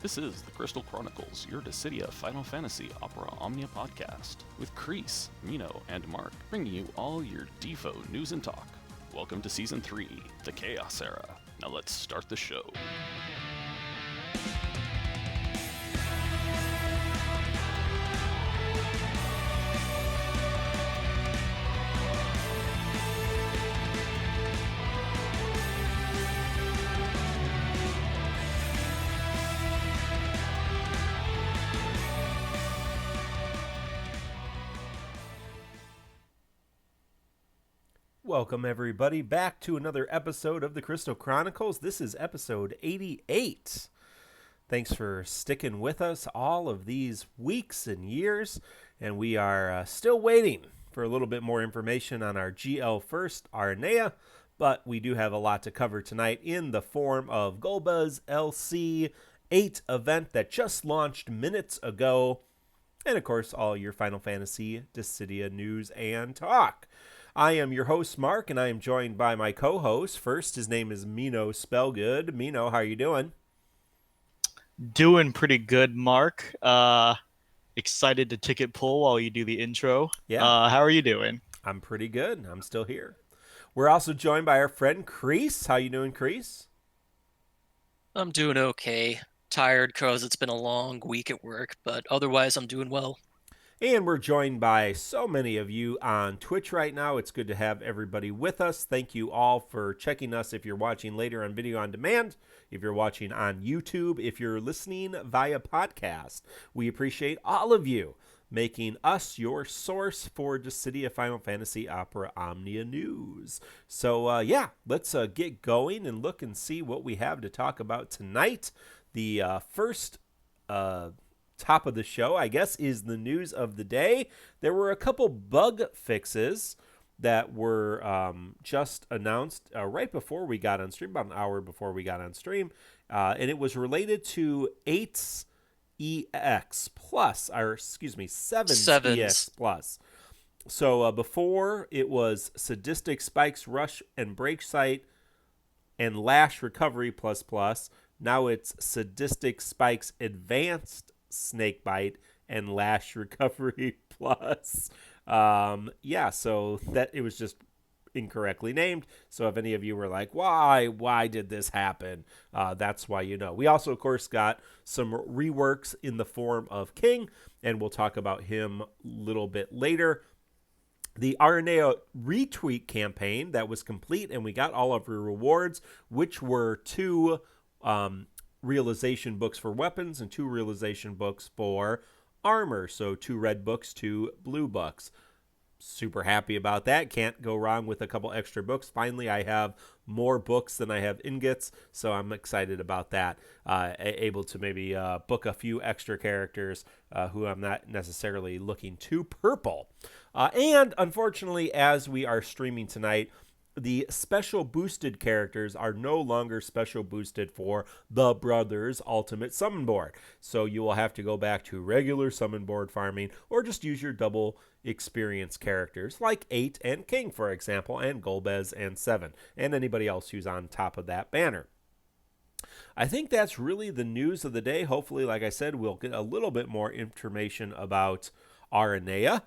This is the Crystal Chronicles, your Dissidia Final Fantasy Opera Omnia podcast, with Kreese, Mino, and Mark, bringing you all your Defo news and talk. Welcome to Season 3, the Chaos Era. Now let's start the show. Welcome, everybody, back to another episode of the Crystal Chronicles. This is episode 88. Thanks for sticking with us all of these weeks and years, and we are still waiting for a little bit more information on our GL first, Aranea, but we do have a lot to cover tonight in the form of Golbez LC8 event that just launched minutes ago, and of course, all your Final Fantasy Dissidia news and talk. I am your host, Mark, and I am joined by my co-host. First, his name is Mino Spellgood. Mino, how are you doing? Doing pretty good, Mark. Excited to ticket pull while you do the intro. Yeah. How are you doing? I'm pretty good. I'm still here. We're also joined by our friend Kreese. How you doing, Kreese? I'm doing okay. Tired because it's been a long week at work, but otherwise I'm doing well. And we're joined by so many of you on Twitch right now. It's good to have everybody with us. Thank you all for checking us if you're watching later on video on demand, if you're watching on YouTube, if you're listening via podcast. We appreciate all of you making us your source for Dissidia Final Fantasy Opera Omnia news. So, let's get going and look and see what we have to talk about tonight. The first top of the show, I guess, is the news of the day. There were a couple bug fixes that were just announced right before we got on stream, about an hour before we got on stream, and it was related to 8's EX Plus, or excuse me, 7's EX Plus. So before it was Sadistic Spikes Rush and Break Sight and Lash Recovery plus. Now it's Sadistic Spikes Advanced Snakebite and Lash Recovery Plus. So that it was just incorrectly named. So if any of you were like, why did this happen? That's why you know. We also, of course, got some reworks in the form of King, and we'll talk about him a little bit later. The Aranea Retweet Campaign that was complete, and we got all of our rewards, which were 2 realization books for weapons and 2 realization books for armor. So 2 red books, 2 blue books. Super happy about that. Can't go wrong with a couple extra books. Finally, I have more books than I have ingots, so I'm excited about that. Able to maybe book a few extra characters who I'm not necessarily looking to purple. And unfortunately, as we are streaming tonight, the special boosted characters are no longer special boosted for the Brothers Ultimate Summon Board. So you will have to go back to regular summon board farming or just use your double experience characters like 8 and King, for example, and Golbez and 7, and anybody else who's on top of that banner. I think that's really the news of the day. Hopefully, like I said, we'll get a little bit more information about Aranea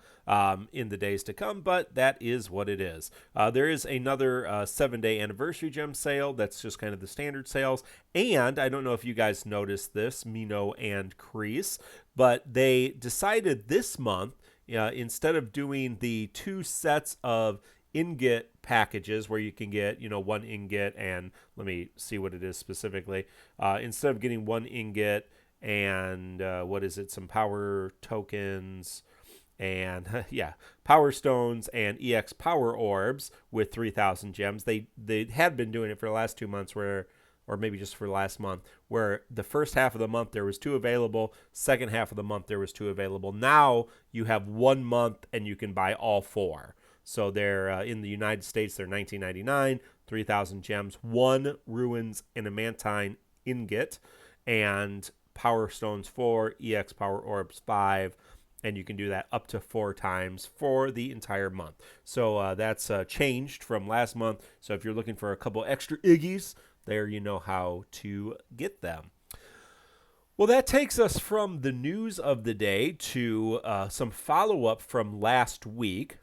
in the days to come, but that is what it is. There is another 7-day anniversary gem sale that's just kind of the standard sales, and I don't know if you guys noticed this, Mino and Kreese, but they decided this month, instead of doing the 2 sets of ingot packages where you can get 1 ingot and let me see what it is specifically, instead of getting 1 ingot and some power tokens and power stones and EX power orbs with 3,000 gems. They had been doing it for the last 2 months or maybe just for last month, where the first half of the month there was 2 available, second half of the month there was 2 available. Now you have 1 month and you can buy all 4. So they're in the United States, they're $19.99, 3,000 gems, 1 ruins and adamantine ingot, and power stones 4, EX power orbs 5, and you can do that up to 4 times for the entire month. So that's changed from last month. So if you're looking for a couple extra Iggies, there you know how to get them. Well, that takes us from the news of the day to some follow-up from last week.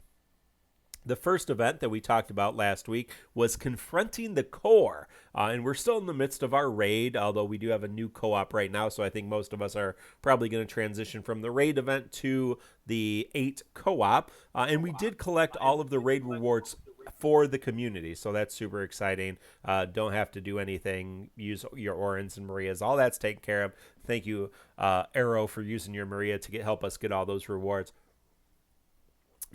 The first event that we talked about last week was Confronting the Core, and we're still in the midst of our raid, although we do have a new co-op right now, so I think most of us are probably going to transition from the raid event to the 8 co-op, and we did collect all of the raid rewards for the community, so that's super exciting. Don't have to do anything, use your Orans and Marias, all that's taken care of. Thank you, Arrow, for using your Maria to help us get all those rewards.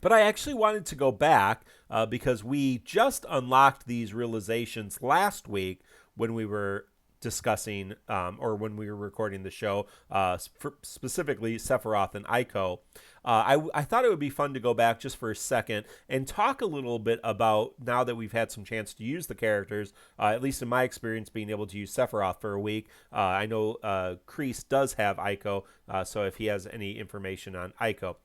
But I actually wanted to go back because we just unlocked these realizations last week when we were discussing or when we were recording the show, specifically Sephiroth and Eiko. I thought it would be fun to go back just for a second and talk a little bit about, now that we've had some chance to use the characters, at least in my experience being able to use Sephiroth for a week. I know Kreese does have Eiko, so if he has any information on Eiko.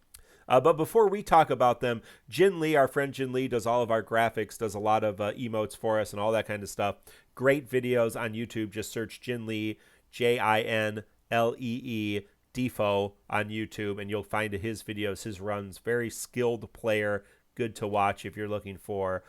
But before we talk about them, Jin Lee, our friend Jin Lee, does all of our graphics, does a lot of emotes for us and all that kind of stuff. Great videos on YouTube. Just search Jin Lee, Jinlee, Defo on YouTube, and you'll find his videos, his runs. Very skilled player, good to watch if you're looking for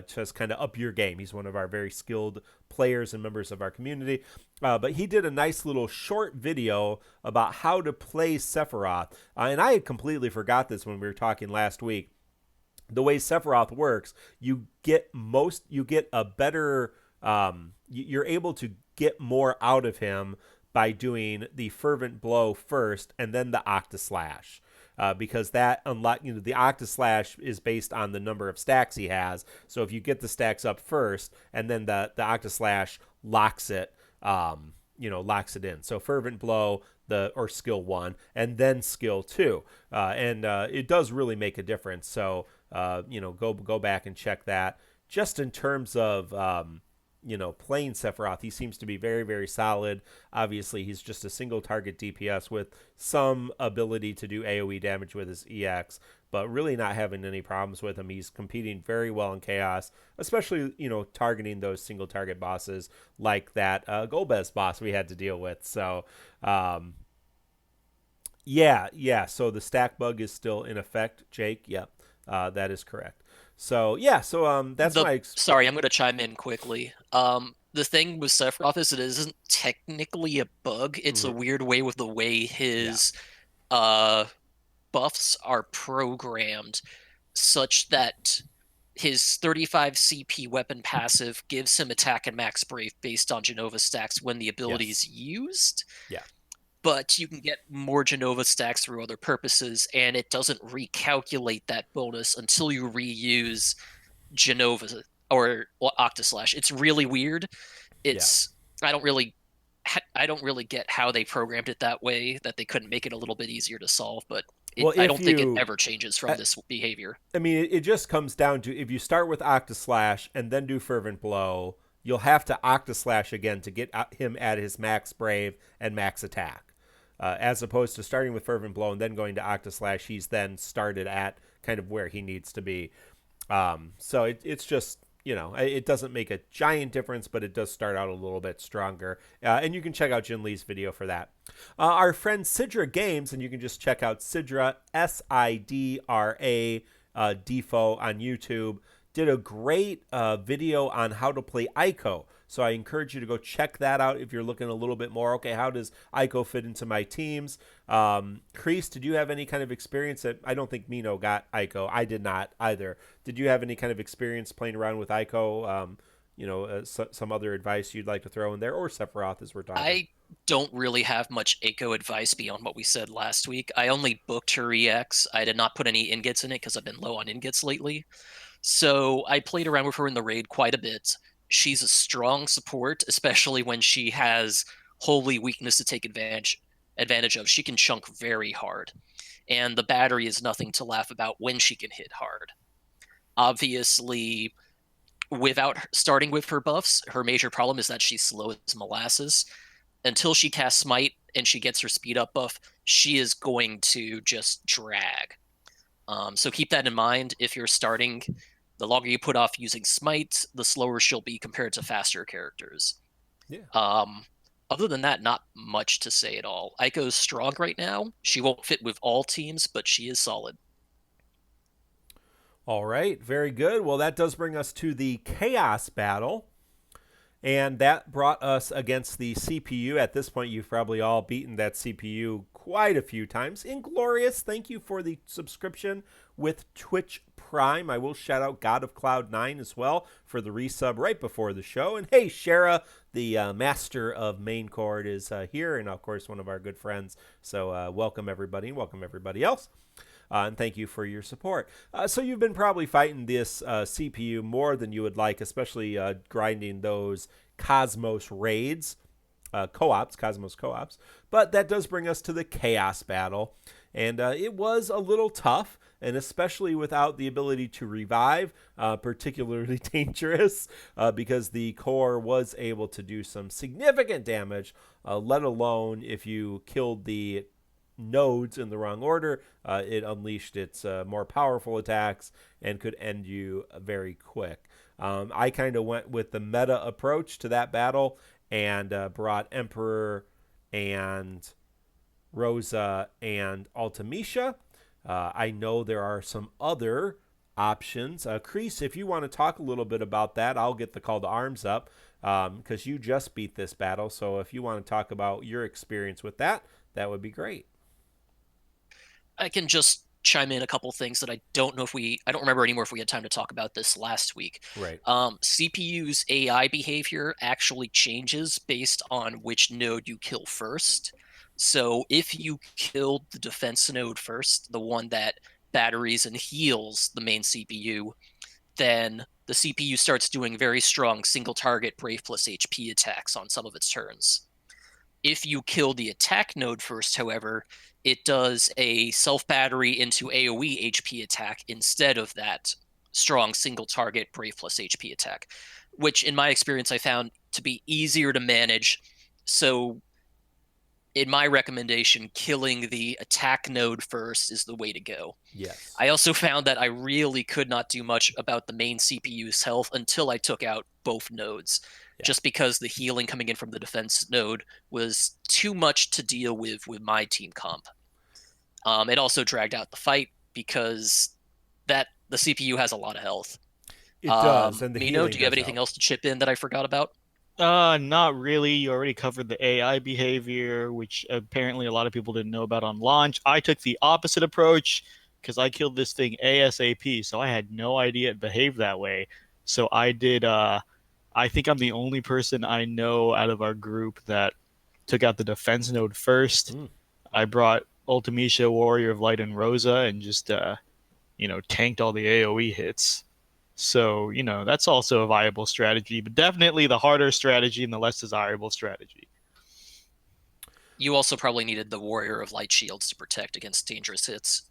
just kind of up your game. He's one of our very skilled players and members of our community. But he did a nice little short video about how to play Sephiroth. And I had completely forgot this when we were talking last week. The way Sephiroth works, you're able to get more out of him by doing the Fervent Blow first and then the Octaslash. Because that the Octaslash is based on the number of stacks he has. So if you get the stacks up first, and then the Octaslash locks it in. So Fervent Blow, or skill 1, and then skill 2, and it does really make a difference. So go back and check that. Just in terms of playing Sephiroth, he seems to be very, very solid. Obviously, he's just a single target DPS with some ability to do AoE damage with his EX, but really not having any problems with him. He's competing very well in Chaos, especially, targeting those single target bosses like that Golbez boss we had to deal with. So, so the stack bug is still in effect, Jake. Yep, that is correct. So that's Sorry, I'm going to chime in quickly. The thing with Sephiroth is it isn't technically a bug. It's a weird way with the way his buffs are programmed, such that his 35 CP weapon passive gives him attack and max brave based on Genova stacks when the ability is used. Yeah. But you can get more Genova stacks through other purposes, and it doesn't recalculate that bonus until you reuse Genova or Octaslash. It's really weird. I don't really get how they programmed it that way, that they couldn't make it a little bit easier to solve, but I don't think it ever changes from this behavior. I mean, it just comes down to, if you start with Octaslash and then do Fervent Blow, you'll have to Octaslash again to get him at his max brave and max attack. As opposed to starting with Fervent Blow and then going to Octaslash, he's then started at kind of where he needs to be. So it's just, it doesn't make a giant difference, but it does start out a little bit stronger. And you can check out Jin Lee's video for that. Our friend Sidra Games, and you can just check out Sidra, Sidra, Defo on YouTube, did a great video on how to play Eiko. So I encourage you to go check that out if you're looking a little bit more. Okay, how does Eiko fit into my teams? Kreese, did you have any kind of experience? I don't think Mino got Eiko. I did not either. Did you have any kind of experience playing around with Eiko? Some other advice you'd like to throw in there, or Sephiroth as we're talking? I don't really have much Eiko advice beyond what we said last week. I only booked her EX. I did not put any ingots in it because I've been low on ingots lately. So I played around with her in the raid quite a bit. She's a strong support, especially when she has holy weakness to take advantage of. She can chunk very hard, and the battery is nothing to laugh about when she can hit hard. Obviously, without starting with her buffs, her major problem is that she's slow as molasses. Until she casts Smite and she gets her speed up buff, she is going to just drag. So keep that in mind if you're starting. The longer you put off using Smite, the slower she'll be compared to faster characters. Yeah. Other than that, not much to say at all. Eiko's strong right now. She won't fit with all teams, but she is solid. All right, very good. Well, that does bring us to the Chaos Battle. And that brought us against the CPU. At this point, you've probably all beaten that CPU quite a few times. Inglorious, thank you for the subscription with Twitch Prime. I will shout out God of Cloud9 as well for the resub right before the show. And hey, Shara, the master of main chord, is here, and of course, one of our good friends. So welcome, everybody, and welcome everybody else. And thank you for your support. So you've been probably fighting this CPU more than you would like, especially grinding those Cosmos raids, Cosmos co-ops. But that does bring us to the Chaos Battle. And it was a little tough, and especially without the ability to revive, particularly dangerous, because the core was able to do some significant damage, let alone if you killed the nodes in the wrong order, it unleashed its more powerful attacks and could end you very quick. I kind of went with the meta approach to that battle and brought Emperor and Rosa and Ultimecia. I know there are some other options. Kreese, if you want to talk a little bit about that, I'll get the call to arms up because you just beat this battle. So if you want to talk about your experience with that, that would be great. I can just chime in a couple things that I don't remember anymore if we had time to talk about this last week. Right. CPU's AI behavior actually changes based on which node you kill first. So if you killed the defense node first, the one that batteries and heals the main CPU, then the CPU starts doing very strong single target Brave plus HP attacks on some of its turns. If you kill the attack node first, however, it does a self-battery into AoE HP attack instead of that strong single-target Brave plus HP attack, which in my experience I found to be easier to manage. So in my recommendation, killing the attack node first is the way to go. Yes. I also found that I really could not do much about the main CPU's health until I took out both nodes. Just because the healing coming in from the defense node was too much to deal with my team comp. It also dragged out the fight because the CPU has a lot of health. It does, and the Mino, do you have anything else to chip in that I forgot about? Not really. You already covered the AI behavior, which apparently a lot of people didn't know about on launch. I took the opposite approach because I killed this thing ASAP, so I had no idea it behaved that way. So I did I think I'm the only person I know out of our group that took out the defense node first. I brought Ultimecia, Warrior of Light, and Rosa, and just tanked all the AoE hits. So that's also a viable strategy, but definitely the harder strategy and the less desirable strategy. You also probably needed the Warrior of Light shields to protect against dangerous hits.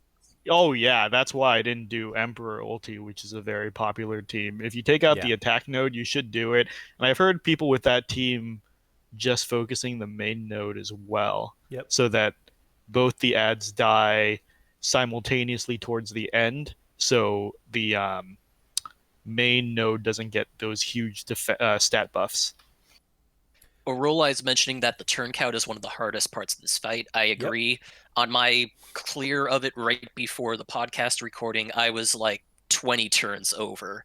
Oh yeah, that's why I didn't do Emperor ulti, which is a very popular team. If you take out the attack node, you should do it. And I've heard people with that team just focusing the main node as well. Yep. So that both the ads die simultaneously towards the end. So the main node doesn't get those huge stat buffs. Arola is mentioning that the turn count is one of the hardest parts of this fight. I agree. Yep. On my clear of it right before the podcast recording, I was like 20 turns over,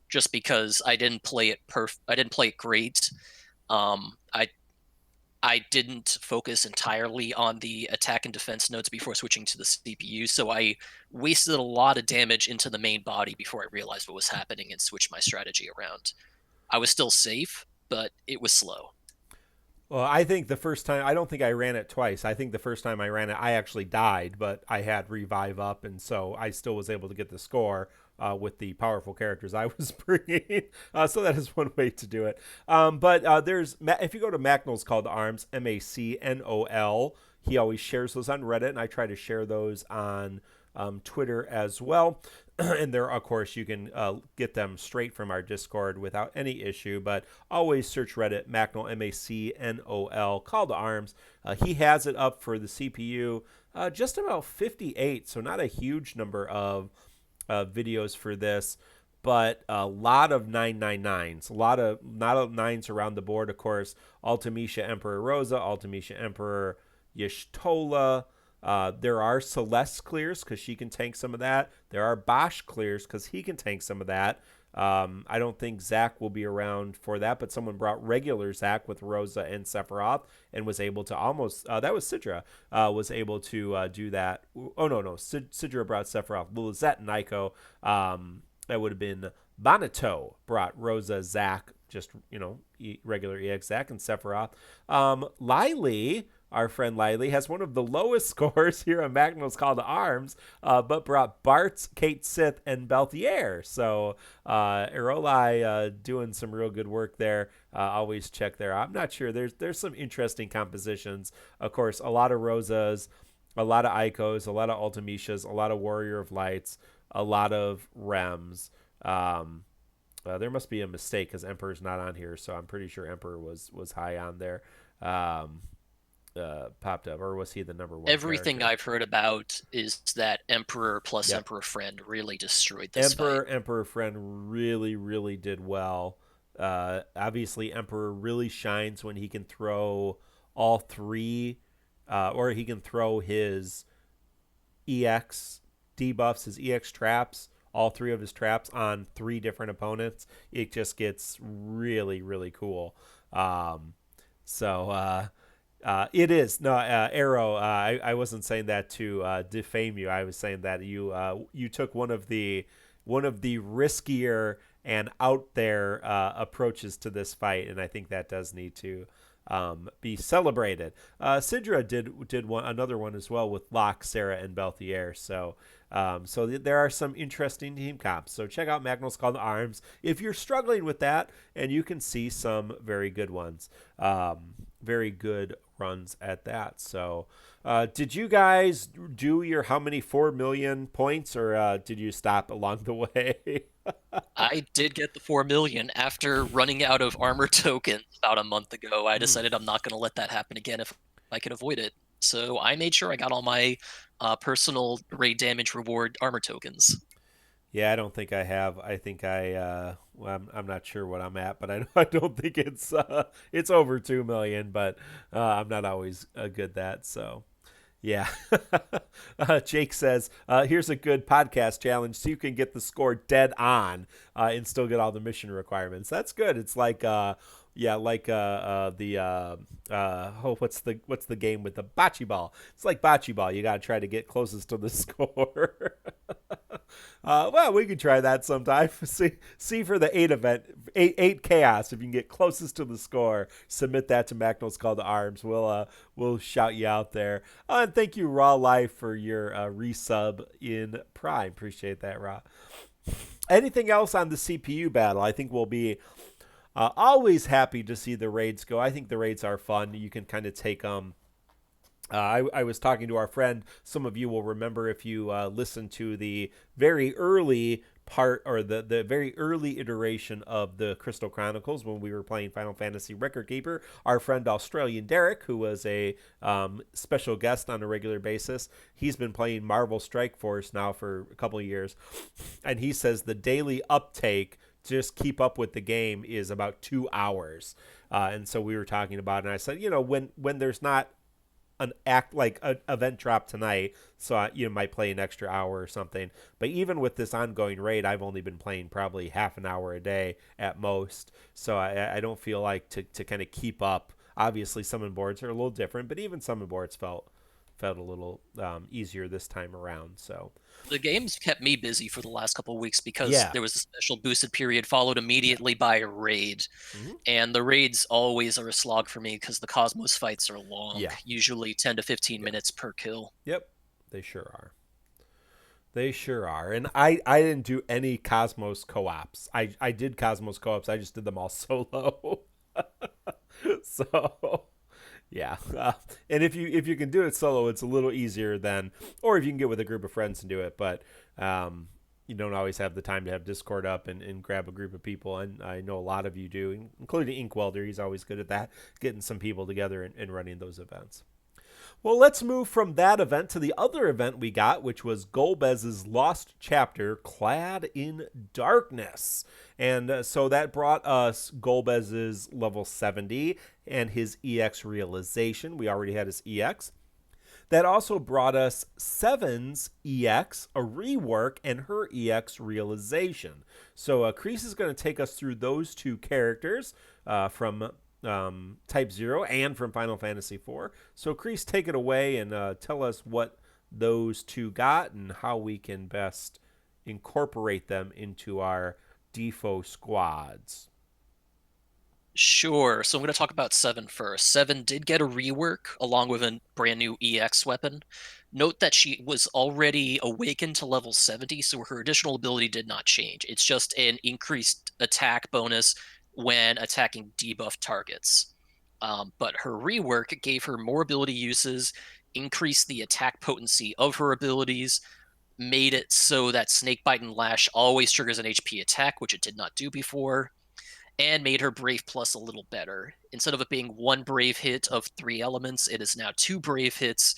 just because I didn't play it I didn't play it great. I didn't focus entirely on the attack and defense nodes before switching to the CPU, so I wasted a lot of damage into the main body before I realized what was happening and switched my strategy around. I was still safe, but it was slow. Well, I think the first time, I don't think I ran it twice. I think the first time I ran it, I actually died, but I had revive up, and so I still was able to get the score with the powerful characters I was bringing. So that is one way to do it. But there's, if you go to Macnol's Call to Arms, MACNOL, he always shares those on Reddit, and I try to share those on Twitter as well. And there, of course, you can get them straight from our Discord without any issue. But always search Reddit, Macnol, MACNOL, Call to Arms. He has it up for the CPU, just about 58, so not a huge number of videos for this. but a lot of 999s, a lot of not of 9s around the board. Of course, Ultimecia Emperor Rosa, Ultimecia Emperor Y'shtola. There are Celeste clears because she can tank some of that. There are Bosch clears because he can tank some of that. I don't think Zach will be around for that, but someone brought regular Zach with Rosa and Sephiroth and was able to almost, that was Sidra, was able to do that. Oh, no. Sidra brought Sephiroth. Lizette and Eiko, that would have been Bonato brought Rosa, Zach, just, regular EX Zach and Sephiroth. Lily, our friend Lily, has one of the lowest scores here on Magnus Call to Arms, but brought Bartz, Kate Sith, and Belthier. So Eroli doing some real good work there. Always check there. I'm not sure. There's some interesting compositions. Of course, a lot of Rosas, a lot of Eikos, a lot of Ultimecias, a lot of Warrior of Lights, a lot of Rems. There must be a mistake because Emperor's not on here, so I'm pretty sure Emperor was high on there. Popped up, or was he the number one? Everything character? I've heard about is that Emperor plus Emperor Friend really destroyed this fight. Emperor Friend really did well. Obviously, Emperor really shines when he can throw all three, or he can throw his EX debuffs, his EX traps, all three of his traps on three different opponents. It just gets really cool. It is Arrow. I wasn't saying that to defame you. I was saying that you took one of the riskier and out there approaches to this fight, and I think that does need to be celebrated. Sidra did another one as well with Locke, Sarah, and Belthier. So there are some interesting team comps. So check out Magnus Call to Arms if you're struggling with that, and you can see some very good ones. Very good runs at that. So did you guys do your how many 4 million points, or did you stop along the way? I did get the 4 million after running out of armor tokens about a month ago. I decided I'm not going to let that happen again if I can avoid it. So I made sure I got all my personal raid damage reward armor tokens. Yeah, I don't think I have. I think I'm not sure what I'm at, but I don't think it's over 2 million, but I'm not always good at that. So yeah. Jake says, here's a good podcast challenge so you can get the score dead on and still get all the mission requirements. That's good. It's like what's the game with the bocce ball? It's like bocce ball. You got to try to get closest to the score. Well, we could try that sometime. See for the 8 chaos. If you can get closest to the score, submit that to Magnus Call to Arms. We'll shout you out there. And thank you, Raw Life, for your resub in Prime. Appreciate that, Raw. Anything else on the CPU battle? I think we'll be always happy to see the raids go. I think the raids are fun. You can kind of take them. I was talking to our friend. Some of you will remember if you listened to the very early part, or the very early iteration of the Crystal Chronicles when we were playing Final Fantasy Record Keeper. Our friend Australian Derek, who was a special guest on a regular basis, he's been playing Marvel Strike Force now for a couple of years, and he says the daily uptake just keep up with the game is about 2 hours. And so we were talking about it, and I said, when there's not an event drop tonight, so you might play an extra hour or something. But even with this ongoing raid, I've only been playing probably half an hour a day at most. So I don't feel like to kind of keep up. Obviously, summon boards are a little different, but even summon boards felt a little easier this time around. So the game's kept me busy for the last couple of weeks because Yeah. there was a special boosted period followed immediately by a raid. Mm-hmm. And the raids always are a slog for me because the Cosmos fights are long, Yeah. usually 10 to 15 minutes per kill. Yep, they sure are. They sure are. And I didn't do any Cosmos co-ops. I did Cosmos co-ops. I just did them all solo. So yeah. And if you can do it solo, it's a little easier than, or if you can get with a group of friends and do it. But you don't always have the time to have Discord up and grab a group of people. And I know a lot of you do, including Inkwelder. He's always good at that, getting some people together and running those events. Well, let's move from that event to the other event we got, which was Golbez's Lost Chapter, Clad in Darkness. And so that brought us Golbez's level 70 and his EX realization. We already had his EX. That also brought us Seven's EX, a rework, and her EX realization. So Kreese is going to take us through those two characters from Type 0 and from Final Fantasy IV. So Kreese, take it away and tell us what those two got and how we can best incorporate them into our Defo squads. Sure. So I'm going to talk about Seven first. Seven did get a rework along with a brand new EX weapon. Note that she was already awakened to level 70, so her additional ability did not change. It's just an increased attack bonus when attacking debuff targets. But her rework gave her more ability uses, increased the attack potency of her abilities, made it so that Snakebite and Lash always triggers an HP attack, which it did not do before, and made her Brave Plus a little better. Instead of it being one Brave hit of 3 elements, it is now 2 Brave hits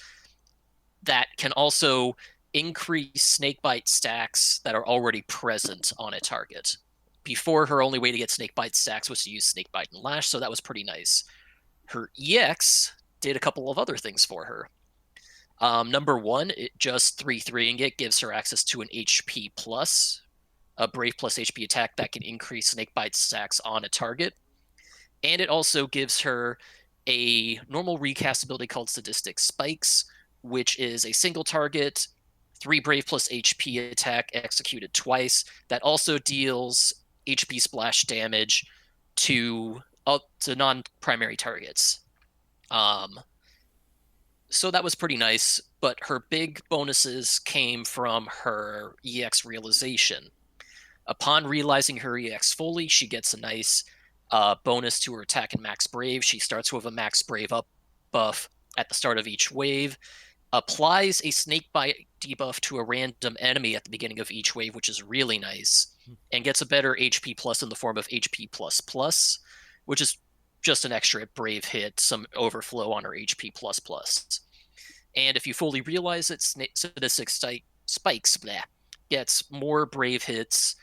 that can also increase Snakebite stacks that are already present on a target. Before, her only way to get Snakebite stacks was to use Snakebite and Lash, so that was pretty nice. Her EX did a couple of other things for her. Number one, it just 3-3ing it gives her access to an HP plus, a Brave plus HP attack that can increase Snakebite stacks on a target. And it also gives her a normal recast ability called Sadistic Spikes, which is a single target, 3 Brave plus HP attack executed twice, that also deals HP splash damage to non-primary targets. So that was pretty nice, but her big bonuses came from her EX realization. Upon realizing her EX fully, she gets a nice bonus to her attack and max brave. She starts with a max brave up buff at the start of each wave, applies a Snakebite debuff to a random enemy at the beginning of each wave, which is really nice, and gets a better HP plus in the form of HP plus plus, which is just an extra brave hit, some overflow on her HP plus plus. And if you fully realize it, Sadistic Spikes gets more brave hits,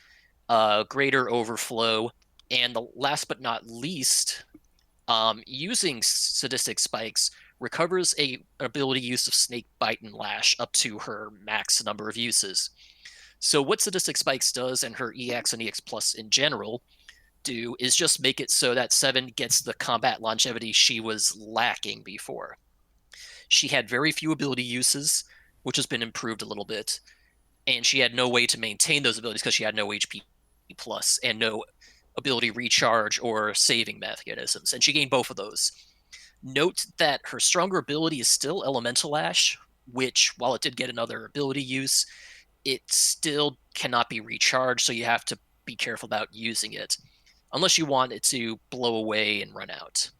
greater overflow, and the last but not least, using Sadistic Spikes recovers an ability use of Snakebite and Lash up to her max number of uses. So what Sadistic Spikes does, and her EX and EX Plus in general do, is just make it so that Seven gets the combat longevity she was lacking before. She had very few ability uses, which has been improved a little bit, and she had no way to maintain those abilities because she had no HP plus and no ability recharge or saving mechanisms, and she gained both of those. Note that her stronger ability is still Elemental Ash, which, while it did get another ability use, it still cannot be recharged, so you have to be careful about using it, unless you want it to blow away and run out.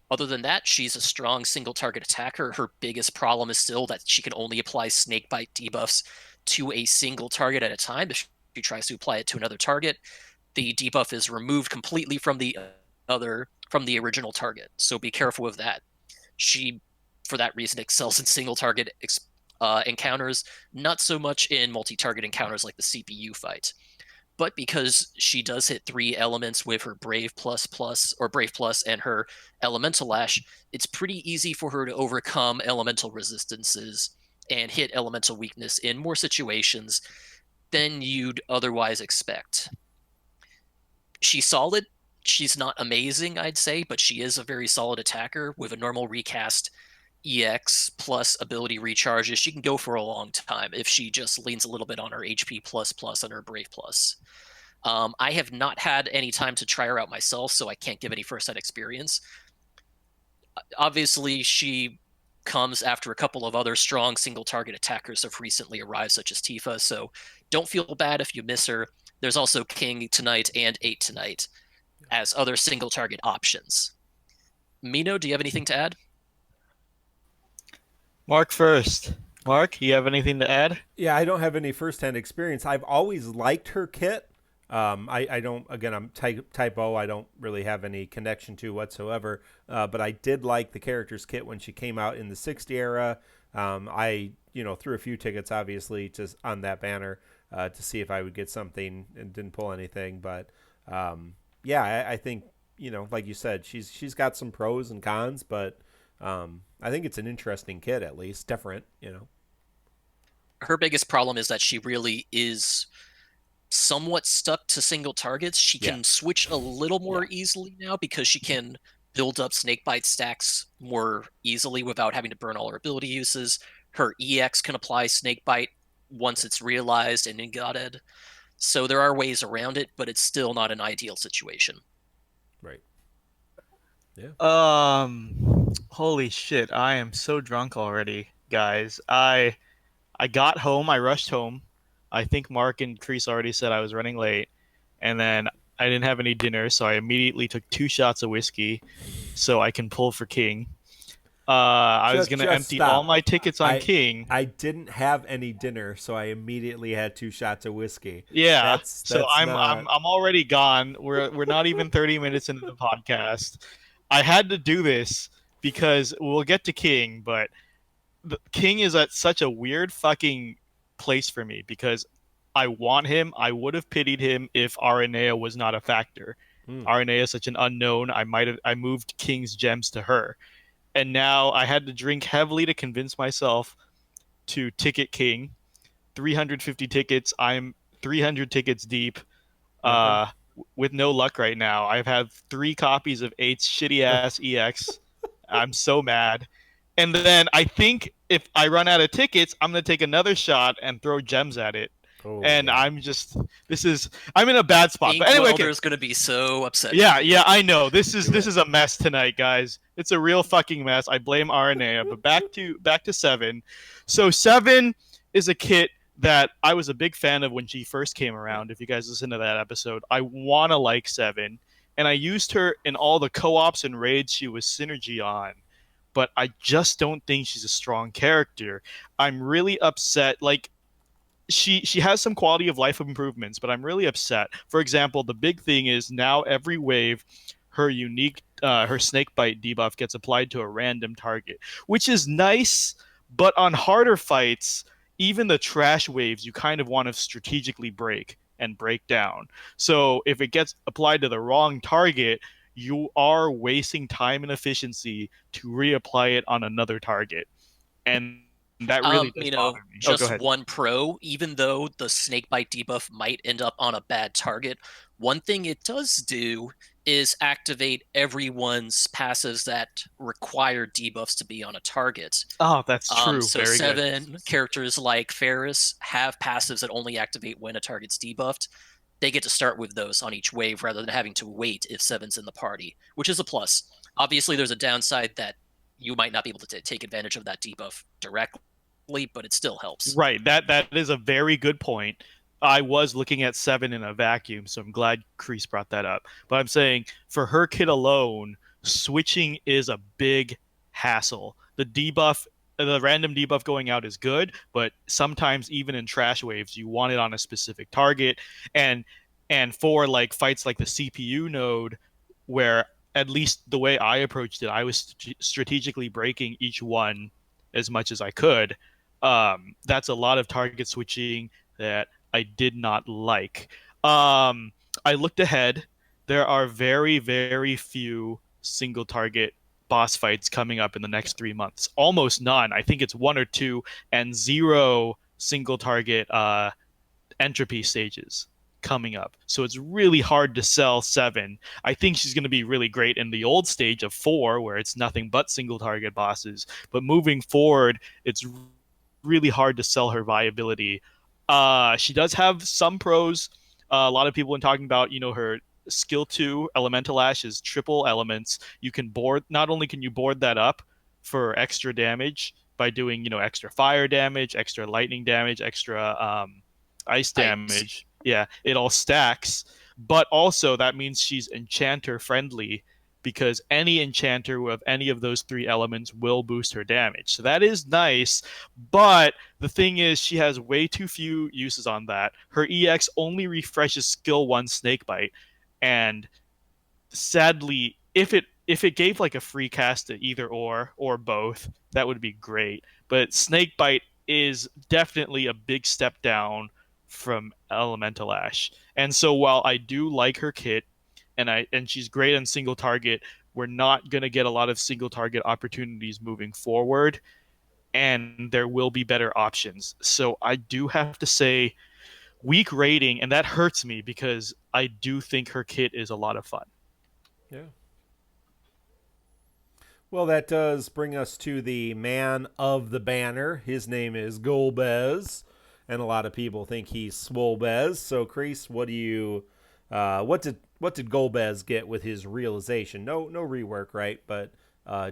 Other than that, she's a strong single-target attacker. Her biggest problem is still that she can only apply Snakebite debuffs to a single target at a time. If she tries to apply it to another target, the debuff is removed completely from the original target. So be careful with that. She, for that reason, excels in single-target encounters, not so much in multi-target encounters like the CPU fight. But because she does hit 3 elements with her Brave Plus or Brave Plus and her Elemental Lash, it's pretty easy for her to overcome elemental resistances and hit elemental weakness in more situations than you'd otherwise expect. She's solid. She's not amazing, I'd say, but she is a very solid attacker with a normal recast EX plus ability recharges. She can go for a long time if she just leans a little bit on her HP plus and her Brave plus. I have not had any time to try her out myself, so I can't give any first-hand experience. Obviously, she comes after a couple of other strong single-target attackers have recently arrived, such as Tifa, so don't feel bad if you miss her. There's also King tonight and 8 tonight as other single-target options. Mino, do you have anything to add? Mark first. Mark, you have anything to add? Yeah, I don't have any first-hand experience. I've always liked her kit. I don't, again, I'm typo. I don't really have any connection to whatsoever. But I did like the character's kit when she came out in the 60 era. I, threw a few tickets, obviously, just on that banner to see if I would get something, and didn't pull anything. But I think, like you said, she's got some pros and cons, but I think it's an interesting kit, at least different. Her biggest problem is that she really is somewhat stuck to single targets. She can switch a little more easily now because she can build up snakebite stacks more easily without having to burn all her ability uses. Her EX can apply snakebite once it's realized and ingotted. So there are ways around it, but it's still not an ideal situation. Right. Yeah. Holy shit! I am so drunk already, guys. I got home. I rushed home. I think Mark and Kreese already said I was running late, and then I didn't have any dinner, so I immediately took 2 shots of whiskey, so I can pull for King. I was gonna empty stop. all my tickets on King. I didn't have any dinner, so I immediately had 2 shots of whiskey. Yeah, that's I'm not... I'm already gone. We're not even 30 minutes into the podcast. I had to do this because we'll get to King, but the King is at such a weird fucking place for me because I want him. I would have pitied him if Aranea was not a factor. Aranea is such an unknown. I moved King's gems to her. And now I had to drink heavily to convince myself to ticket King. 350 tickets. I'm 300 tickets deep. With no luck right now. I've had 3 copies of 8's shitty ass EX. I'm so mad. And then I think if I run out of tickets, I'm going to take another shot and throw gems at it. I'm in a bad spot. But anyway, Welder's going to be so upset. Yeah, I know. This is a mess tonight, guys. It's a real fucking mess. I blame Aranea. But back to Seven. So Seven is a kit that I was a big fan of when she first came around. If you guys listen to that episode, I want to like Seven. And I used her in all the co-ops and raids she was synergy on. But I just don't think she's a strong character. I'm really upset. Like, she has some quality of life improvements, but I'm really upset. For example, the big thing is now every wave, her unique, her snakebite debuff gets applied to a random target, which is nice, but on harder fights, even the trash waves, you kind of want to strategically break and break down. So if it gets applied to the wrong target, you are wasting time and efficiency to reapply it on another target. And that really does bother me. Just one pro, even though the snakebite debuff might end up on a bad target, one thing it does do is activate everyone's passives that require debuffs to be on a target. Oh, that's true. So Very Seven good. characters like Ferris have passives that only activate when a target's debuffed. They get to start with those on each wave rather than having to wait if Seven's in the party, which is a plus. Obviously, there's a downside that you might not be able to take advantage of that debuff directly, but it still helps. Right. That is a very good point. I was looking at Seven in a vacuum, so I'm glad Kreese brought that up. But I'm saying for her kit alone, switching is a big hassle. The random debuff going out is good, but sometimes even in trash waves, you want it on a specific target. And for like fights like the CPU node, where at least the way I approached it, I was strategically breaking each one as much as I could. That's a lot of target switching that I did not like. I looked ahead. There are very, very few single target boss fights coming up in the next 3 months. Almost none. I think it's 1 or 2 and 0 single target entropy stages coming up. So it's really hard to sell Seven. I think she's going to be really great in the old stage of 4 where it's nothing but single target bosses. But moving forward, it's really hard to sell her viability. She does have some pros. A lot of people have been talking about, her skill 2 elemental ash is triple elements. You can board, not only can you board that up for extra damage by doing, extra fire damage, extra lightning damage, extra ice damage. Yeah, it all stacks. But also that means she's enchanter friendly, because any enchanter of any of those 3 elements will boost her damage. So that is nice, but the thing is she has way too few uses on that. Her EX only refreshes skill 1 Snakebite, and sadly, if it gave like a free cast to either or both, that would be great. But Snakebite is definitely a big step down from Elemental Ash. And so while I do like her kit and she's great on single target, we're not going to get a lot of single target opportunities moving forward, and there will be better options. So I do have to say weak rating, and that hurts me because I do think her kit is a lot of fun. Yeah. Well, that does bring us to the man of the banner. His name is Golbez, and a lot of people think he's Swolbez. So, Kreese, what do you, what did Golbez get with his realization? No rework, right? But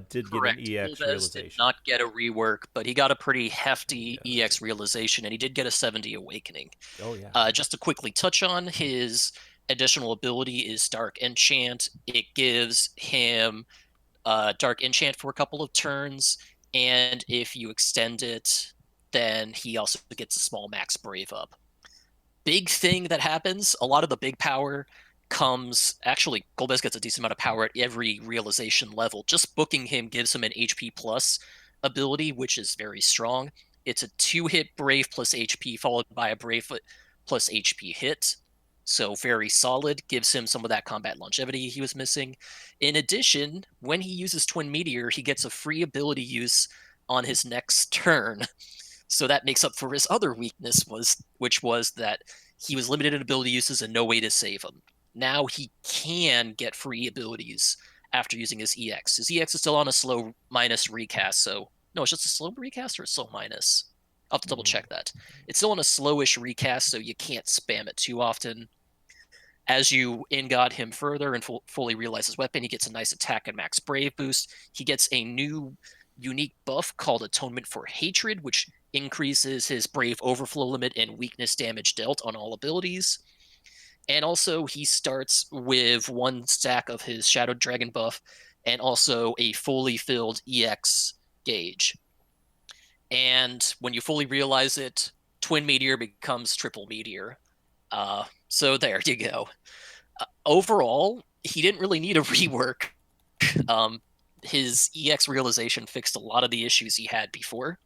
did Correct. get an EX Golbez realization. did not get a rework, but he got a pretty hefty EX realization, and he did get a 70 awakening. Oh yeah. Just to quickly touch on his additional ability is Dark Enchant. It gives him Dark Enchant for a couple of turns, and if you extend it, then he also gets a small max Brave up. Big thing that happens, a lot of the big power comes, actually, Golbez gets a decent amount of power at every realization level. Just booking him gives him an HP plus ability, which is very strong. It's a 2-hit Brave plus HP followed by a Brave plus HP hit. So very solid, gives him some of that combat longevity he was missing. In addition, when he uses Twin Meteor, he gets a free ability use on his next turn. So that makes up for his other weakness, which was that he was limited in ability uses and no way to save him. Now he can get free abilities after using his EX. His EX is still on a slow minus recast, so no, it's just a slow recast or a slow minus? I'll have to double check that. It's still on a slowish recast, so you can't spam it too often. As you in-god him further and fully realize his weapon, he gets a nice attack and max Brave boost. He gets a new unique buff called Atonement for Hatred, which increases his Brave overflow limit and weakness damage dealt on all abilities. And also, he starts with 1 stack of his Shadow Dragon buff and also a fully filled EX gauge. And when you fully realize it, Twin Meteor becomes Triple Meteor. So there you go. Overall, he didn't really need a rework. His EX realization fixed a lot of the issues he had before.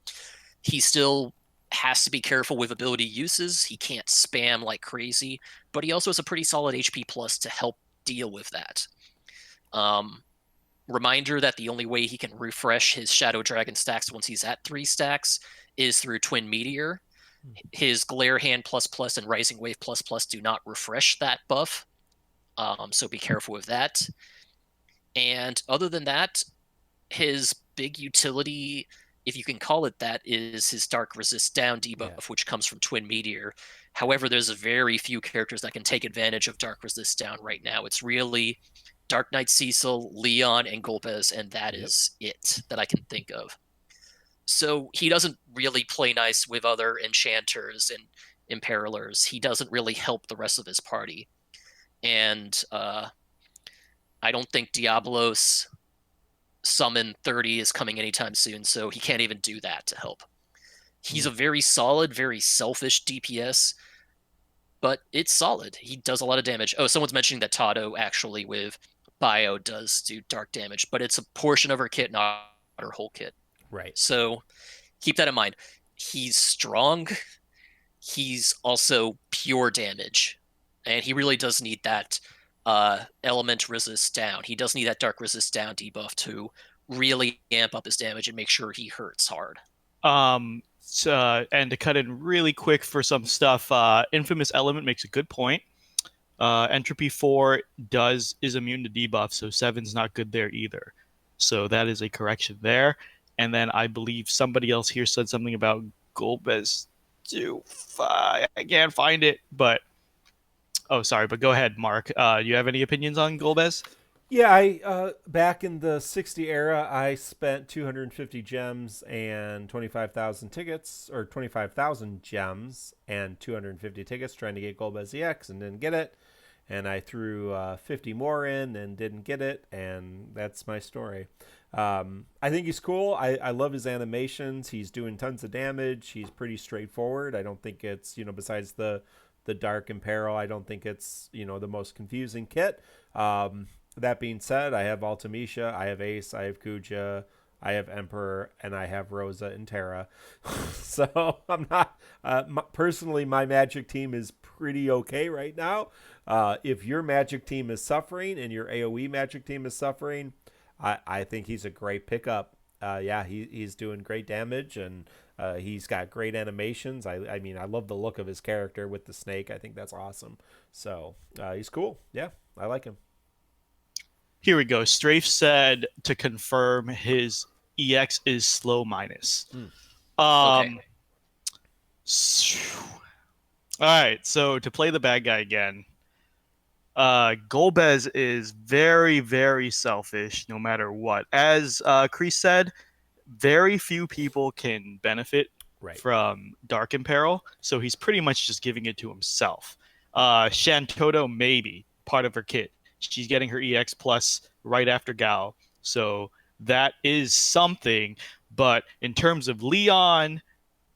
He still has to be careful with ability uses. He can't spam like crazy, but he also has a pretty solid HP plus to help deal with that. Reminder that the only way he can refresh his Shadow Dragon stacks once he's at 3 stacks is through Twin Meteor. His Glare Hand ++ and Rising Wave ++ do not refresh that buff, so be careful with that. And other than that, his big utility, if you can call it that, is his Dark Resist Down debuff, which comes from Twin Meteor. However, there's very few characters that can take advantage of Dark Resist Down right now. It's really Dark Knight Cecil, Leon, and Golbez, and that is it that I can think of. So he doesn't really play nice with other enchanters and imperilers. He doesn't really help the rest of his party. And I don't think Diablos Summon 30 is coming anytime soon, so he can't even do that to help. He's a very solid, very selfish DPS, but it's solid. He does a lot of damage. Oh, someone's mentioning that Tado actually with Bio does do dark damage, but it's a portion of her kit, not her whole kit. Right. So keep that in mind. He's strong. He's also pure damage, and he really does need that element resist down. He does need that dark resist down debuff to really amp up his damage and make sure he hurts hard. And to cut in really quick for some stuff, Infamous Element makes a good point. Entropy 4 is immune to debuff, so 7's not good there either. So that is a correction there. And then I believe somebody else here said something about Golbez 2. I can't find it, but oh, sorry, but go ahead, Mark. You have any opinions on Golbez? Yeah, I back in the 60 era, I spent 250 gems and 25,000 tickets, or 25,000 gems and 250 tickets trying to get Golbez EX and didn't get it. and I threw 50 more in and didn't get it, and that's my story. I think he's cool. I love his animations. He's doing tons of damage. He's pretty straightforward. I don't think it's, besides the Dark Imperil, I don't think it's, the most confusing kit. That being said, I have Ultimecia, I have Ace, I have Kuja, I have Emperor, and I have Rosa and Terra. So I'm not, personally, my Magic team is pretty okay right now. If your Magic team is suffering and your AoE Magic team is suffering, I think he's a great pickup. He's doing great damage, and he's got great animations. I mean, I love the look of his character with the snake. I think that's awesome. So he's cool. Yeah, I like him. Here we go. Strafe said to confirm his EX is slow minus. Okay. All right, so to play the bad guy again, Golbez is very, very selfish no matter what. As Kreese said, very few people can benefit from Dark Imperil, so he's pretty much just giving it to himself. Shantoto, maybe, part of her kit. She's getting her EX plus right after Gao, so that is something. But in terms of Leon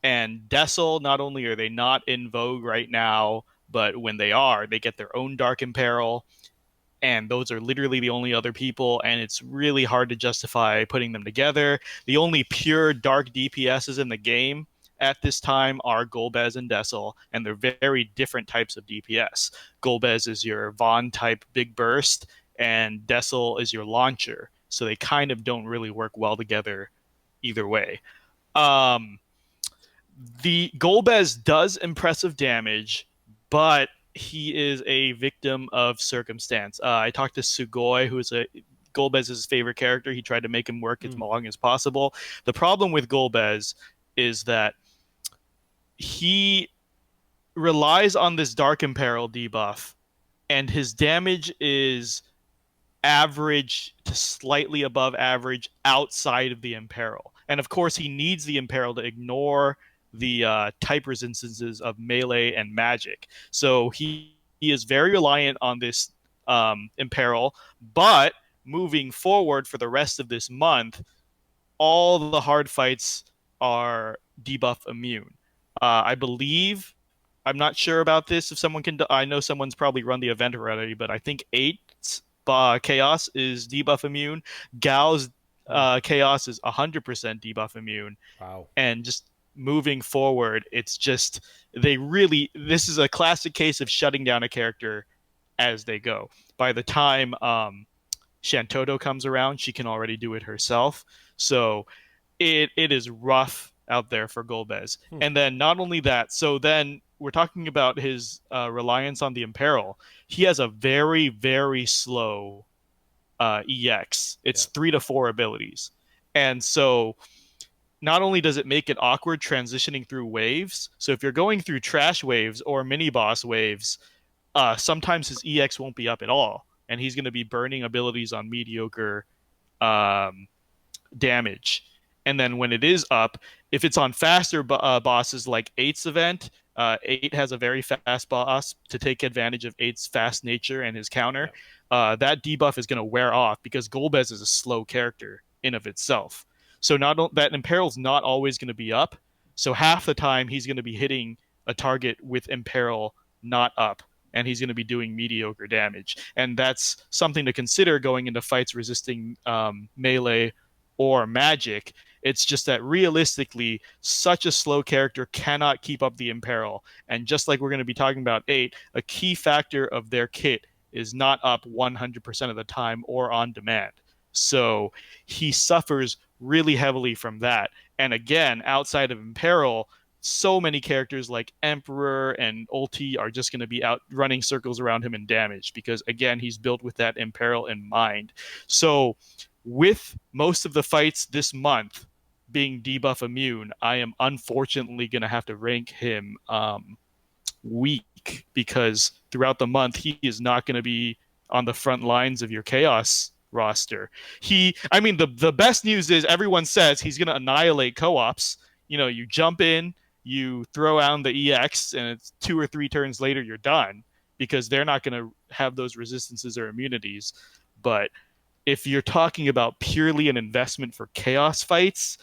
and Dessel, not only are they not in vogue right now, but when they are, they get their own Dark Imperil, and those are literally the only other people, and it's really hard to justify putting them together. The only pure dark DPSs in the game at this time are Golbez and Dessel, and they're very different types of DPS. Golbez is your Vaughn type big burst, and Dessel is your launcher, so they kind of don't really work well together either way. The Golbez does impressive damage, but he is a victim of circumstance. I talked to Sugoi, who is Golbez's favorite character. He tried to make him work as long as possible. The problem with Golbez is that he relies on this Dark Imperil debuff, and his damage is average to slightly above average outside of the Imperil. And of course, he needs the Imperil to ignore the type resistances of melee and magic. So he is very reliant on this Imperil, but moving forward for the rest of this month, all the hard fights are debuff immune. I believe, I'm not sure about this, if someone can, I know someone's probably run the event already, but I think 8 Chaos is debuff immune. Gao's Chaos is 100% debuff immune. Wow. And just moving forward, it's just, this is a classic case of shutting down a character as they go. By the time Shantoto comes around, she can already do it herself. So it is rough out there for Golbez. And then not only that, so then we're talking about his reliance on the Imperil. He has a very, very slow EX. It's 3 to 4 abilities. And so not only does it make it awkward transitioning through waves, so if you're going through trash waves or mini boss waves, sometimes his EX won't be up at all, and he's going to be burning abilities on mediocre damage. And then when it is up, if it's on faster bosses like 8's event, 8 has a very fast boss to take advantage of 8's fast nature and his counter. That debuff is going to wear off because Golbez is a slow character in of itself. So that Imperil's not always going to be up. So half the time he's going to be hitting a target with Imperil not up, and he's going to be doing mediocre damage. And that's something to consider going into fights resisting melee or magic. It's just that realistically, such a slow character cannot keep up the Imperil. And just like we're going to be talking about 8, a key factor of their kit is not up 100% of the time or on demand. So he suffers really heavily from that. And again, outside of Imperil, so many characters like Emperor and Ulti are just going to be out running circles around him in damage because, again, he's built with that Imperil in mind. So with most of the fights this month being debuff immune, I am unfortunately going to have to rank him weak because throughout the month, he is not going to be on the front lines of your Chaos roster. The best news is everyone says he's going to annihilate co-ops. You jump in, you throw out the EX, and it's 2 or 3 turns later, you're done. because they're not going to have those resistances or immunities. But if you're talking about purely an investment for chaos fights,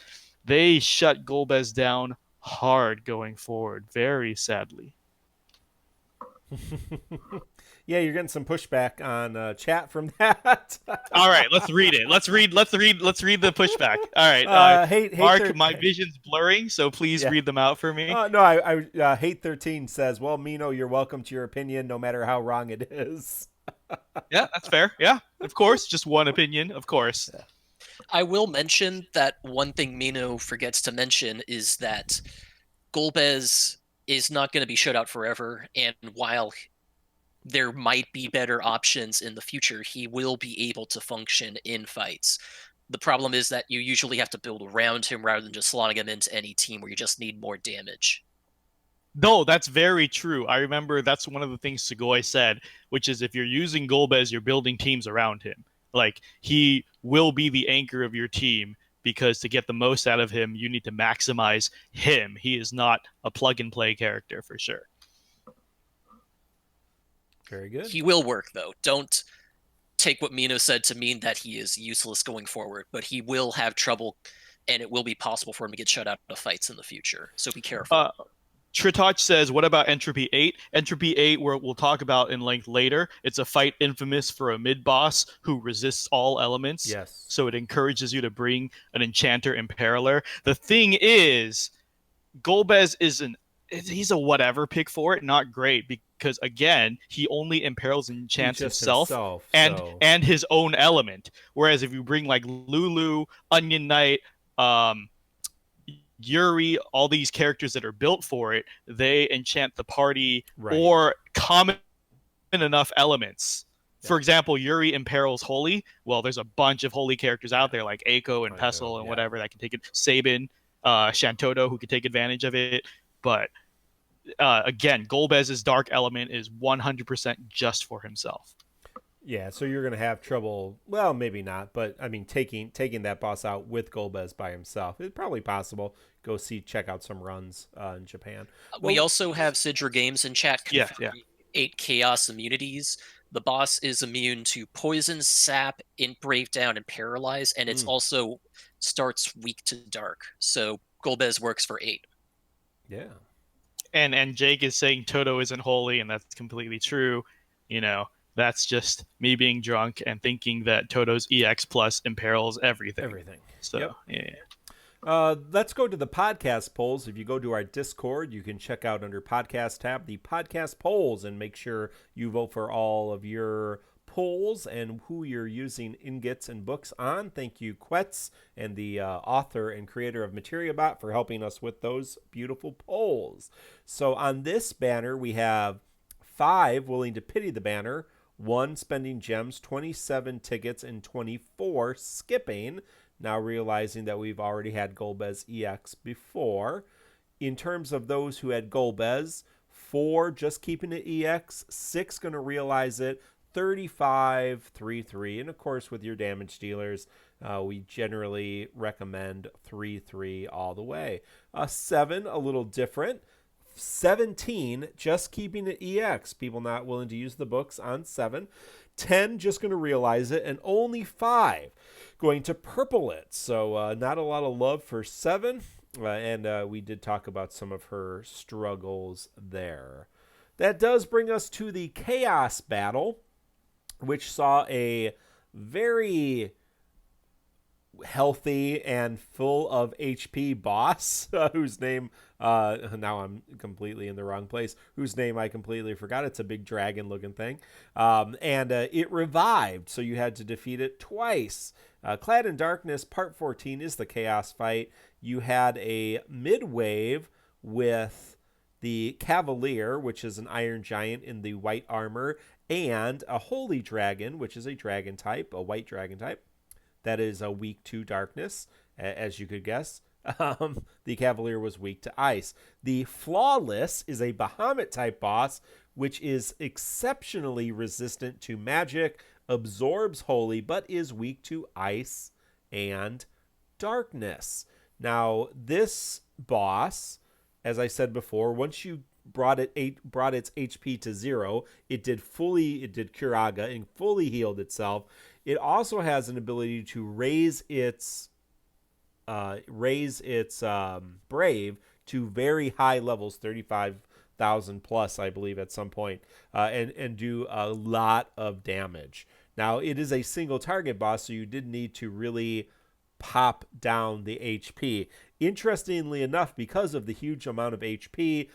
they shut Golbez down hard going forward, very sadly. Yeah, you're getting some pushback on chat from that. All right, let's read it. Let's read the pushback. All right, Mark, my vision's blurring, so please read them out for me. No, I Hate 13 says, "Well, Mino, you're welcome to your opinion, no matter how wrong it is." Yeah, that's fair. Yeah, of course, just one opinion, of course. Yeah. I will mention that one thing Mino forgets to mention is that Golbez is not going to be shut out forever, and while there might be better options in the future, he will be able to function in fights. The problem is that you usually have to build around him rather than just slotting him into any team where you just need more damage. No, that's very true. I remember that's one of the things Sugoi said, which is if you're using Golbez, you're building teams around him. Like, he will be the anchor of your team, because to get the most out of him, you need to maximize him. He is not a plug-and-play character, for sure. Very good. He will work, though. Don't take what Mino said to mean that he is useless going forward, but he will have trouble, and it will be possible for him to get shut out of fights in the future. So be careful. Tritach says, what about Entropy 8? Entropy 8, we'll talk about in length later. It's a fight infamous for a mid-boss who resists all elements. Yes. So it encourages you to bring an Enchanter Imperiler. The thing is, Golbez he's a whatever pick for it, not great, because again, he only imperils and enchants himself and his own element. Whereas if you bring like Lulu, Onion Knight, Yuri, all these characters that are built for it, they enchant the party or common enough elements. Yeah. For example, Yuri imperils Holy. Well, there's a bunch of Holy characters out there like Eiko and Pestle and whatever that can take it. Sabin, Shantoto, who can take advantage of it. But again, Golbez's dark element is 100% just for himself. Yeah, so you're going to have trouble. Well, maybe not, but I mean, taking that boss out with Golbez by himself, it's probably possible. Go check out some runs in Japan. We also have Sidra Games in chat. 8 chaos immunities. The boss is immune to poison, sap, break down, and paralyze, and it's also starts weak to dark. So Golbez works for 8. Yeah. And Jake is saying Toto isn't holy, and that's completely true. You know, that's just me being drunk and thinking that Toto's EX plus imperils everything. So, let's go to the podcast polls. If you go to our Discord, you can check out under podcast tab the podcast polls and make sure you vote for all of your polls and who you're using ingots and books on. Thank you, Quetz, and the author and creator of MateriaBot for helping us with those beautiful polls. So on this banner, we have 5 willing to pity the banner, 1 spending gems, 27 tickets, and 24 skipping. Now realizing that we've already had Golbez EX before. In terms of those who had Golbez, 4 just keeping it EX, 6 going to realize it, 35, 3-3. And of course, with your damage dealers, we generally recommend 3-3 all the way. 7, a little different. 17, just keeping it EX. People not willing to use the books on 7. 10, just going to realize it. And only 5 going to purple it. So not a lot of love for 7. And we did talk about some of her struggles there. That does bring us to the Chaos Battle, which saw a very healthy and full of HP boss whose name now I'm completely in the wrong place, whose name I completely forgot. It's a big dragon looking thing, and it revived, so you had to defeat it twice. Clad in Darkness Part 14 is the Chaos fight. You had a mid-wave with the Cavalier, which is an Iron Giant in the white armor, and a Holy Dragon, which is a dragon type, a white dragon type. That is a weak to darkness, as you could guess. The Cavalier was weak to ice. The Flawless is a Bahamut type boss, which is exceptionally resistant to magic, absorbs holy, but is weak to ice and darkness. Now, this boss, as I said before, once you brought its HP to 0. It did Curaga and fully healed itself. It also has an ability to raise its Brave to very high levels, 35,000 plus, I believe, at some point, and do a lot of damage. Now, it is a single target boss, so you did need to really pop down the HP. Interestingly enough, because of the huge amount of HP,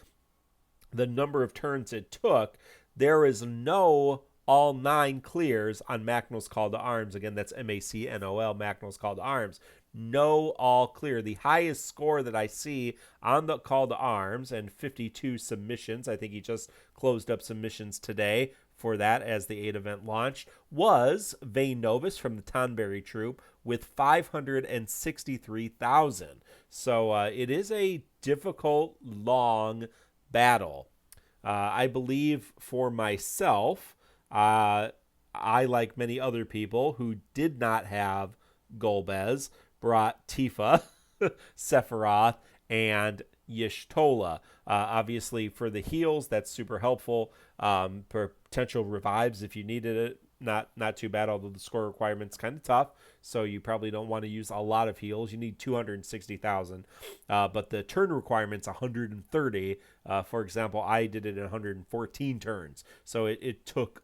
the number of turns it took, there is no all 9 clears on Macnol's Call to Arms. Again, that's MACNOL, Macnol's Call to Arms. No all clear. The highest score that I see on the Call to Arms, and 52 submissions, I think he just closed up submissions today for that as the 8 event launched, was Vayne Novus from the Tonberry Troop with 563,000. So it is a difficult, long battle. I believe for myself, I, like many other people who did not have Golbez, brought Tifa, Sephiroth, and Y'shtola. Obviously, for the heals, that's super helpful. Potential revives if you needed it, not too bad, although the score requirement's kind of tough, so you probably don't want to use a lot of heals. You need 260,000, but the turn requirement's 130. For example, I did it in 114 turns, so it took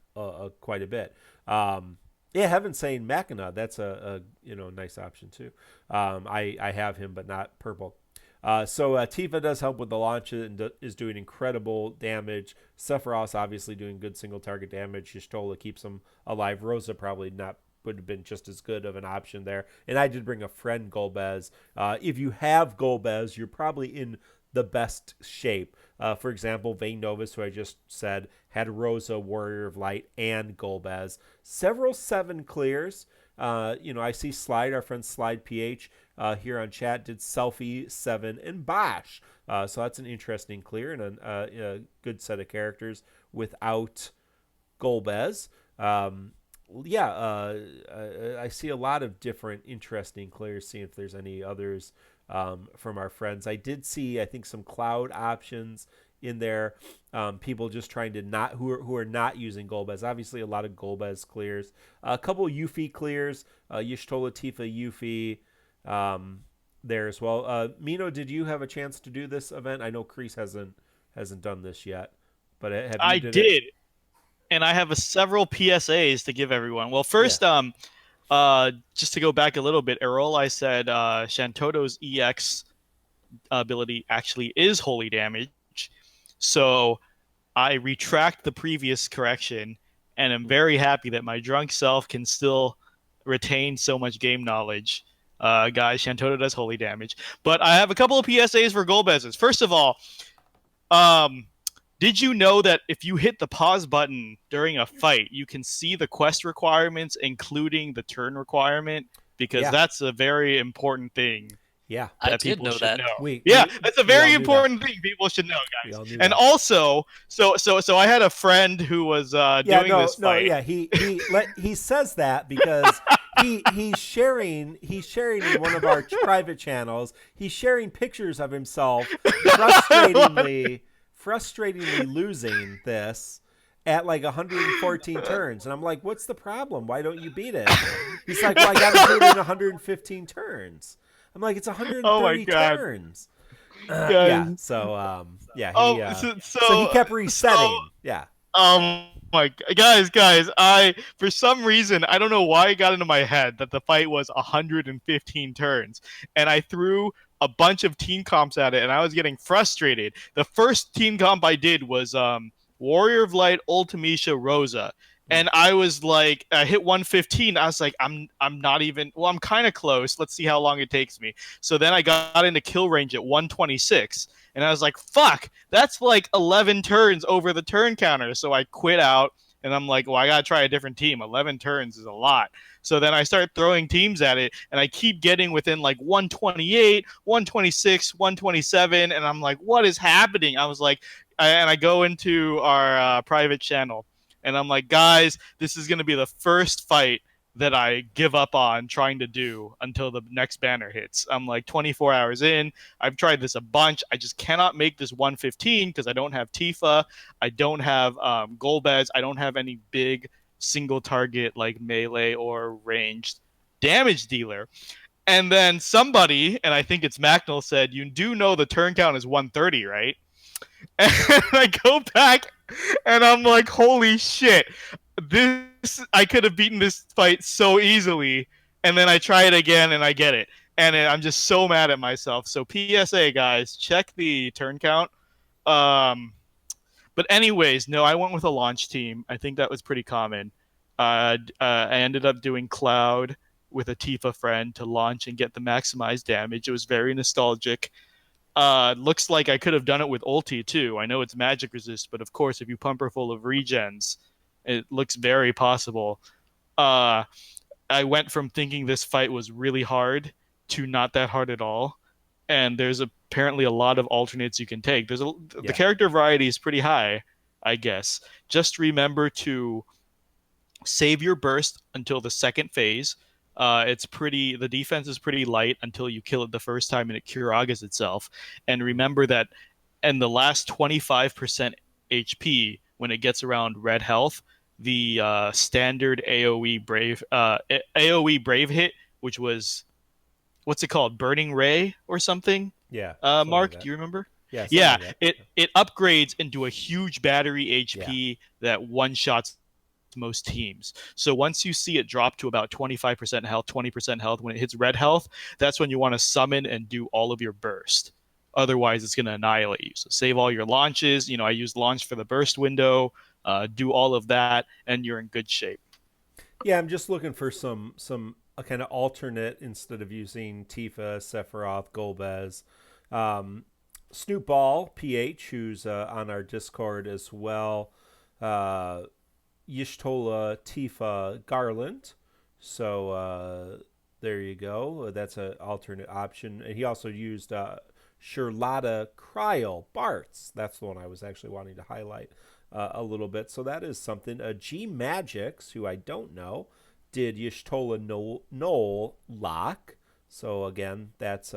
quite a bit. Yeah, Heaven's saying Machina. That's a nice option too. I have him, but not purple. So Tifa does help with the launch and is doing incredible damage. Sephiroth's obviously doing good single target damage. Y'shtola keeps him alive. Rosa probably would have been just as good of an option there. And I did bring a friend Golbez. If you have Golbez, you're probably in the best shape. For example, Vayne Novus, who I just said, had Rosa, Warrior of Light, and Golbez. Several 7 clears. I see Slide, our friend Slide PH, here on chat, did Selfie, 7, and Bosch. So that's an interesting clear and a good set of characters without Golbez. I see a lot of different interesting clears, seeing if there's any others from our friends. I did see, I think, some Cloud options in there. People just trying to who are not using Golbez. Obviously, a lot of Golbez clears. A couple Yuffie clears. Y'shtola, Tifa, Yuffie there as well. Mino, did you have a chance to do this event? I know Kreese hasn't done this yet, but have you? I did. And I have several PSAs to give everyone. Well, first, just to go back a little bit, Errol, I said Shantoto's EX ability actually is holy damage. So I retract the previous correction, and I'm very happy that my drunk self can still retain so much game knowledge. Guys, Shantoto does holy damage. But I have a couple of PSAs for Golbez's. First of all, did you know that if you hit the pause button during a fight, you can see the quest requirements, including the turn requirement? Because that's a very important thing. Yeah, I did know that. That's a very important thing people should know, guys. And also, so I had a friend who was doing this fight. He says that because he's sharing in one of our private channels. He's sharing pictures of himself frustratingly losing this at like 114 turns, and I'm like, what's the problem? Why don't you beat it? He's like, well, I got to do it in 115 turns. I'm like, it's 130 turns. So he kept resetting. My guys, for some reason, I don't know why it got into my head that the fight was 115 turns, and I threw a bunch of team comps at it, and I was getting frustrated. The first team comp I did was Warrior of Light, Ultimecia, Rosa. And I was like, I hit 115. I was like, I'm not even, well, I'm kind of close. Let's see how long it takes me. So then I got into kill range at 126. And I was like, fuck, that's like 11 turns over the turn counter. So I quit out, and I'm like, well, I got to try a different team. 11 turns is a lot. So then I start throwing teams at it, and I keep getting within like 128, 126, 127. And I'm like, what is happening? I was like, and I go into our private channel. And I'm like, guys, this is going to be the first fight that I give up on trying to do until the next banner hits. I'm like 24 hours in. I've tried this a bunch. I just cannot make this 115 because I don't have Tifa. I don't have Golbez. I don't have any big single target like melee or ranged damage dealer. And then somebody, and I think it's Macnell, said, "You do know the turn count is 130, right?" And I go back and I'm like, holy shit. I could have beaten this fight so easily. And then I try it again and I get it. And I'm just so mad at myself. So PSA, guys, check the turn count. But anyways, no, I went with a launch team. I think that was pretty common. I ended up doing Cloud with a Tifa friend to launch and get the maximized damage. It was very nostalgic. Looks like I could have done it with ulti too. I know it's magic resist, but of course, if you pump her full of regens, it looks very possible. I went from thinking this fight was really hard to not that hard at all. And there's apparently a lot of alternates you can take. The character variety is pretty high, I guess. Just remember to save your burst until the second phase. The defense is pretty light until you kill it the first time and it Kiragas itself. And remember that in the last 25% HP, when it gets around red health, the standard AoE Brave hit, which was, what's it called, Burning Ray or something? Yeah. Mark, like do you remember? Yeah. Like it upgrades into a huge battery HP that one shots most teams. So once you see it drop to about 25% health, 20% health, when it hits red health, that's when you want to summon and do all of your burst. Otherwise, it's going to annihilate you. So save all your launches. I use launch for the burst window. Do all of that, and you're in good shape. Yeah, I'm just looking for some a kind of alternate instead of using Tifa, Sephiroth, Golbez. Snoopball PH, who's on our Discord as well. Y'shtola, Tifa, Garland. So there you go. That's an alternate option. And he also used Charlotta Cryle Bartz. That's the one I was actually wanting to highlight a little bit. So that is something. G Magix, who I don't know, did Y'shtola Knoll Lock. So again, that's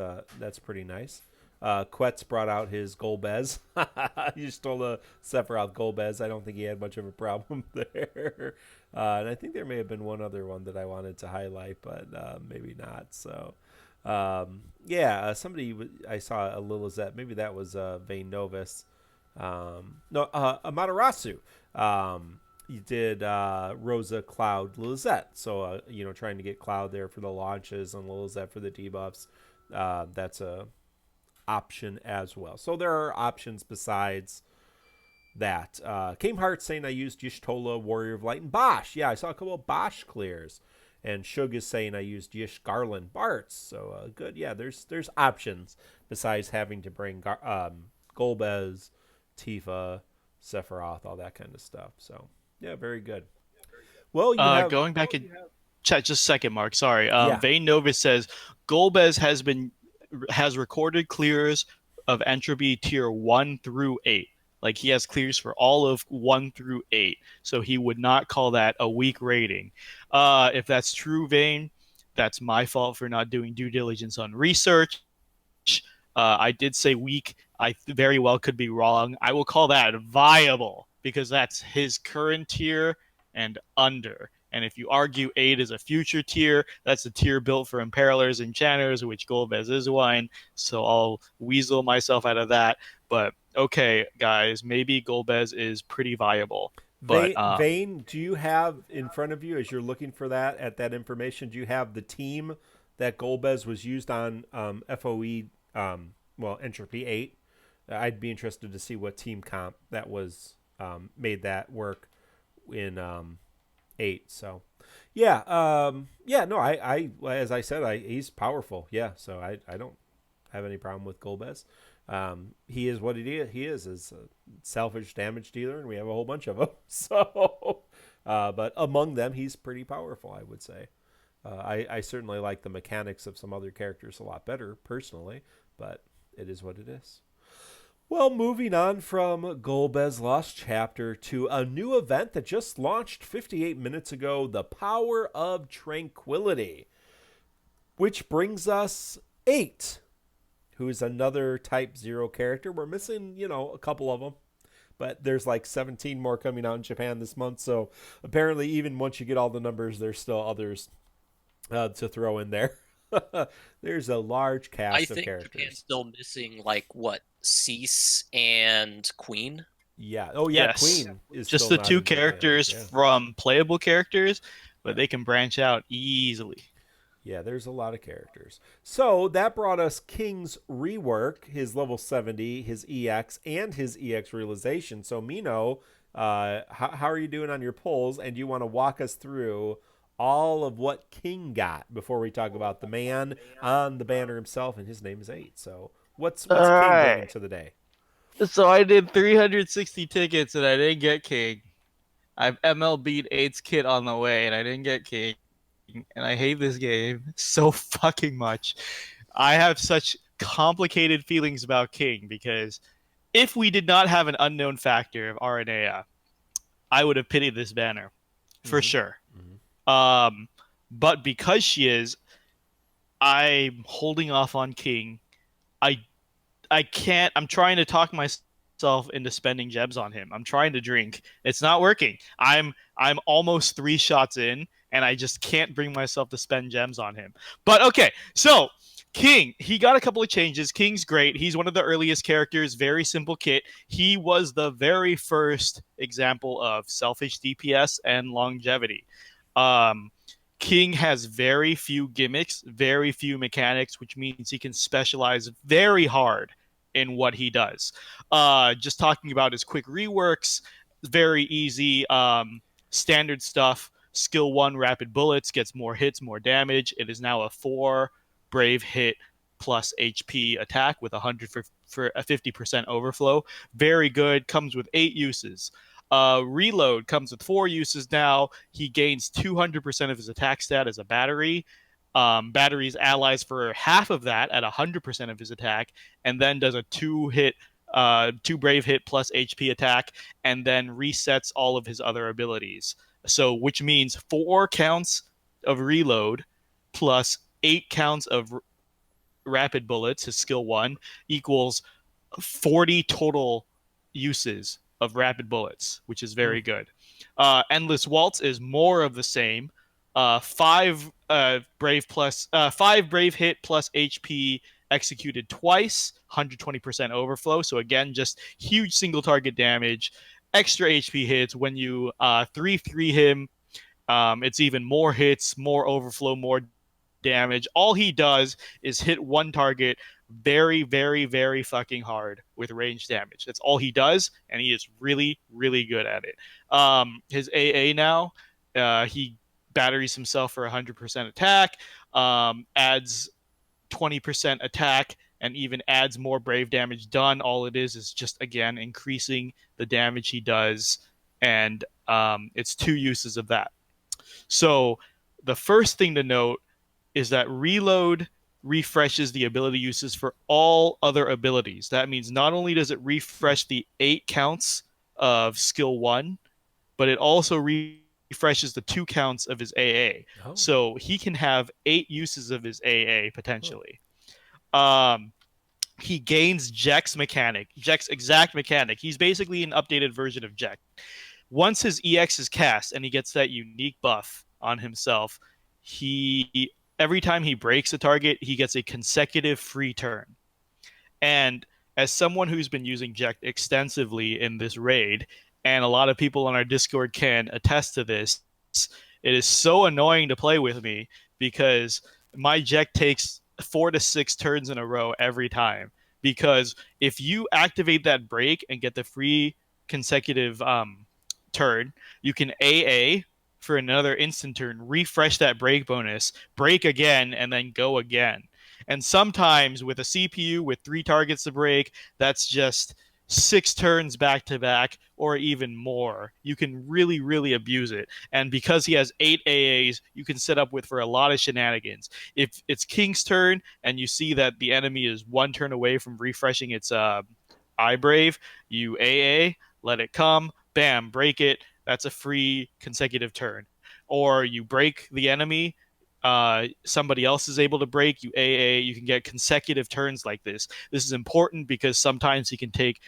pretty nice. Quetz brought out his Golbez. Y'shtola Sephiroth Golbez. I don't think he had much of a problem there. And I think there may have been one other one that I wanted to highlight, but maybe not. So somebody I saw a Lilizette. Maybe that was Vayne Novus. Amaterasu. You did Rosa, Cloud, Lilizette. So trying to get Cloud there for the launches and Lilizette for the debuffs. That's a option as well. So there are options besides that. Came Heart saying I used Y'shtola, Warrior of Light, and Bosch. Yeah, I saw a couple of Bosch clears. And Shug is saying I used Yish, Garland, Bartz. So good. Yeah, there's options besides having to bring Golbez, Tifa, Sephiroth, all that kind of stuff. So yeah, very good. Well, going back in chat just a second, Mark. Sorry. Vayne Novus says Golbez has recorded clears of entropy tier 1 through 8. Like he has clears for all of 1 through 8. So he would not call that a weak rating. If that's true, Vayne, that's my fault for not doing due diligence on research. I did say weak. I very well could be wrong. I will call that viable because that's his current tier and under. And if you argue 8 is a future tier, that's a tier built for Imperilers and Enchanters, which Golbez is one. So I'll weasel myself out of that. But okay, guys, maybe Golbez is pretty viable. But Vayne, do you have in front of you, as you're looking for that information, do you have the team that Golbez was used on FOE, Entropy 8? I'd be interested to see what team comp that was made that work in 8. So I as I said, he's powerful. Yeah, so I don't have any problem with Golbez. He is what he is a selfish damage dealer, and we have a whole bunch of them. So but among them, he's pretty powerful, I would say. I certainly like the mechanics of some other characters a lot better personally, but it is what it is. Well, moving on from Golbez Lost Chapter to a new event that just launched 58 minutes ago, the Power of Tranquility, which brings us 8, who is another Type 0 character. We're missing, a couple of them, but there's like 17 more coming out in Japan this month, so apparently even once you get all the numbers, there's still others to throw in there. There's a large cast of characters. I think Japan's still missing, like, what, Cease and Queen? Yeah. Oh, yeah. Yes. Queen is just still the not two in Japan. characters Yeah. from playable characters, but they can branch out easily. Yeah, there's a lot of characters. So that brought us King's Rework, his level 70, his EX, and his EX realization. So, Mino, how are you doing on your polls? And do you want to walk us through all of what King got before we talk about the man on the banner himself, and his name is 8. So what's King bringing to the day? So I did 360 tickets and I didn't get King. I've MLB'd 8's kit on the way and I didn't get King. And I hate this game so fucking much. I have such complicated feelings about King because if we did not have an unknown factor of Aranea, I would have pitied this banner for sure. But because she is, I'm holding off on King. I can't. I'm trying to talk myself into spending gems on him. I'm trying to drink. It's not working. I'm almost 3 shots in, and I just can't bring myself to spend gems on him. But okay, so King, he got a couple of changes. King's great. He's one of the earliest characters. Very simple kit. He was the very first example of selfish DPS and longevity. King has very few gimmicks, very few mechanics, which means he can specialize very hard in what he does. Just talking about his quick reworks, very easy, standard stuff. Skill 1, rapid bullets, gets more hits, more damage. It is now a 4 brave hit plus HP attack with 100 for a 50% overflow. Very good. Comes with 8 uses. Reload comes with 4 uses now. He gains 200% of his attack stat as a battery. Batteries allies for half of that at 100% of his attack, and then does a 2 brave hit plus HP attack, and then resets all of his other abilities. So, which means 4 counts of reload plus 8 counts of rapid bullets, his skill 1, equals 40 total uses of rapid bullets, which is very good. Endless Waltz is more of the same. 5 brave hit plus HP executed twice, 120% overflow. So again, just huge single target damage, extra HP hits. When you 3-3 him, it's even more hits, more overflow, more damage. All he does is hit one target very, very, very fucking hard with range damage. That's all he does, and he is really, really good at it. His AA now, he batteries himself for 100% attack, adds 20% attack, and even adds more brave damage done. All it is just, again, increasing the damage he does, and it's 2 uses of that. So the first thing to note is that reload refreshes the ability uses for all other abilities. That means not only does it refresh the 8 counts of skill 1, but it also refreshes the 2 counts of his AA. Oh. So he can have 8 uses of his AA potentially. Oh. He gains Jek's exact mechanic. He's basically an updated version of Jek. Once his EX is cast and he gets that unique buff on himself, every time he breaks a target, he gets a consecutive free turn. And as someone who's been using Jek extensively in this raid, and a lot of people on our Discord can attest to this, it is so annoying to play with me because my Jek takes 4 to 6 turns in a row every time. Because if you activate that break and get the free consecutive turn, you can AA for another instant turn, refresh that break bonus, break again, and then go again. And sometimes with a CPU with 3 targets to break, that's just 6 turns back to back or even more. You can really, really abuse it. And because he has 8 AAs, you can set up with for a lot of shenanigans. If it's King's turn and you see that the enemy is 1 turn away from refreshing its I Brave, you AA, let it come, bam, break it. That's a free consecutive turn. Or you break the enemy, somebody else is able to break, you AA, you can get consecutive turns like this. This is important because sometimes he can take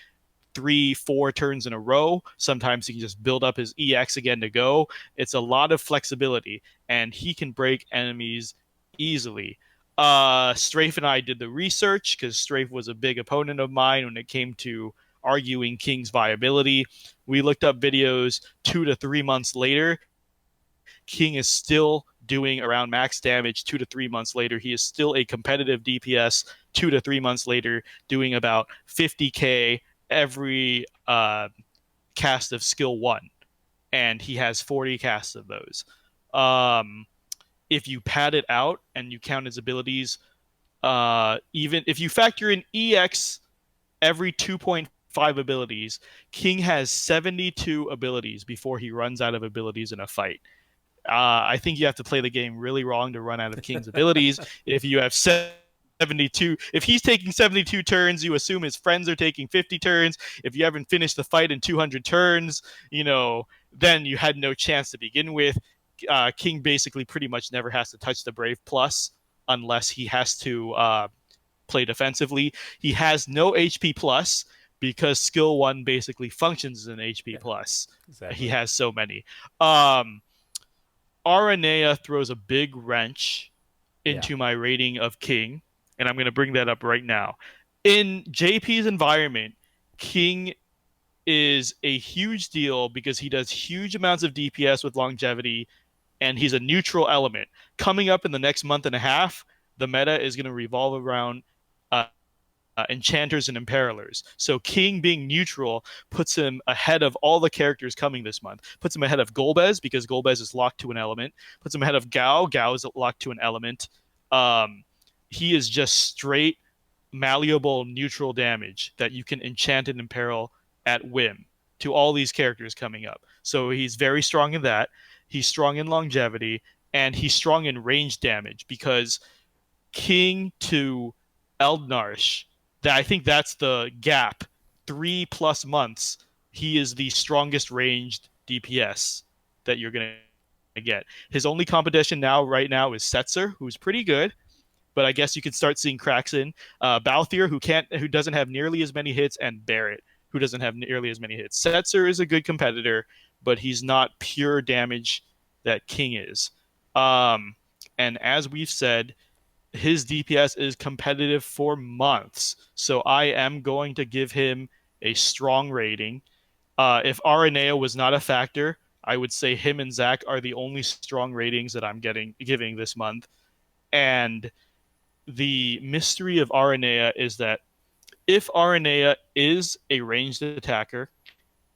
3-4 turns in a row. Sometimes he can just build up his EX again to go. It's a lot of flexibility, and he can break enemies easily. Strafe and I did the research because Strafe was a big opponent of mine when it came to arguing King's viability. We looked up videos 2 to 3 months later. King is still doing around max damage 2 to 3 months later. He is still a competitive DPS 2 to 3 months later, doing about 50k every cast of skill 1, and he has 40 casts of those. If you pad it out and you count his abilities, even if you factor in EX every 2.5 abilities, King has 72 abilities before he runs out of abilities in a fight. I think you have to play the game really wrong to run out of King's abilities. If you have 72, if he's taking 72 turns, you assume his friends are taking 50 turns. If you haven't finished the fight in 200 turns, then you had no chance to begin with. King basically pretty much never has to touch the Brave Plus unless he has to play defensively. He has no HP Plus because skill 1 basically functions as an HP Plus. Exactly. He has so many. Aranea throws a big wrench into my rating of King, and I'm going to bring that up right now. In JP's environment, King is a huge deal because he does huge amounts of DPS with longevity, and he's a neutral element. Coming up in the next month and a half, the meta is going to revolve around enchanters and imperilers. So King being neutral puts him ahead of all the characters coming this month. Puts him ahead of Golbez because Golbez is locked to an element. Puts him ahead of Gao. Gao is locked to an element. He is just straight malleable neutral damage that you can enchant and imperil at whim to all these characters coming up. So he's very strong in that. He's strong in longevity, and he's strong in range damage because King to Eldnarsh, I think that's the gap. 3+ months, he is the strongest ranged DPS that you're going to get. His only competition right now is Setzer, who's pretty good, but I guess you could start seeing cracks in. Balthier, who doesn't have nearly as many hits, and Barrett, who doesn't have nearly as many hits. Setzer is a good competitor, but he's not pure damage that King is. And as we've said, his DPS is competitive for months. So I am going to give him a strong rating. If Aranea was not a factor, I would say him and Zach are the only strong ratings that I'm giving this month. And the mystery of Aranea is that if Aranea is a ranged attacker,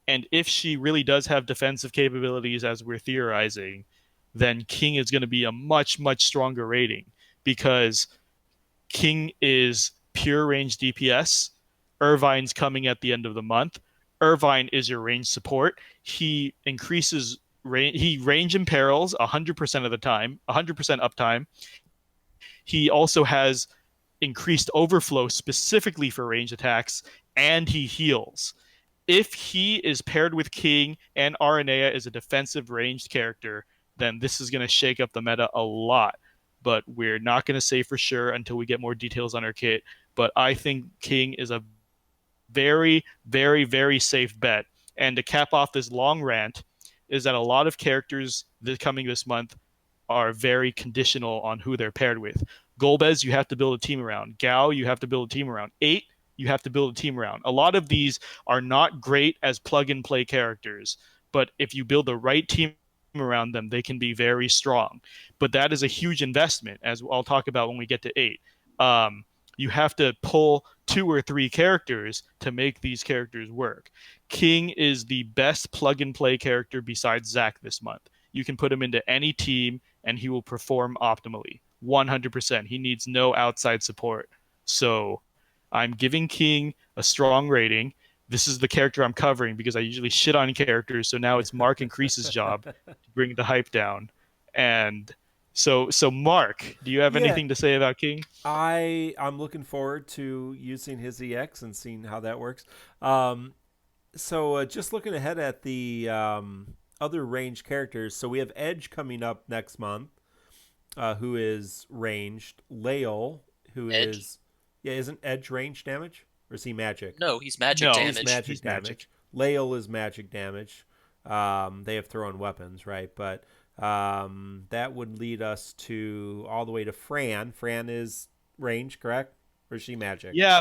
and if she really does have defensive capabilities as we're theorizing, then King is going to be a much, much stronger rating because King is pure range DPS. Irvine's coming at the end of the month. Irvine is your range support. He increases range. He range imperils 100% of the time, 100% uptime. He also has increased overflow specifically for range attacks, and he heals. If he is paired with King and Aranea is a defensive ranged character, then this is going to shake up the meta a lot. But we're not going to say for sure until we get more details on our kit. But I think King is a very, very, very safe bet. And to cap off this long rant is that a lot of characters coming this month are very conditional on who they're paired with. Golbez, you have to build a team around. Gao, you have to build a team around. 8, you have to build a team around. A lot of these are not great as plug-and-play characters, but if you build the right team around them, they can be very strong. But that is a huge investment, as I'll talk about when we get to 8. You have to pull 2 or 3 characters to make these characters work. King is the best plug-and-play character besides Zach this month. You can put him into any team, and he will perform optimally. 100%. He needs no outside support. So I'm giving King a strong rating. This is the character I'm covering because I usually shit on characters. So now it's Mark and Crease's job to bring the hype down. And So Mark, do you have anything to say about King? I'm looking forward to using his EX and seeing how that works. So just looking ahead at the other ranged characters. So we have Edge coming up next month, who is ranged. Lael, who Edge? is... Yeah, isn't Edge range damage? Or is he magic? No, he's magic No. damage. He's magic He's damage. magic. Lael is magic damage. They have thrown weapons, right? But that would lead us to all the way to Fran. Fran is range, correct? Or is she magic? Yeah,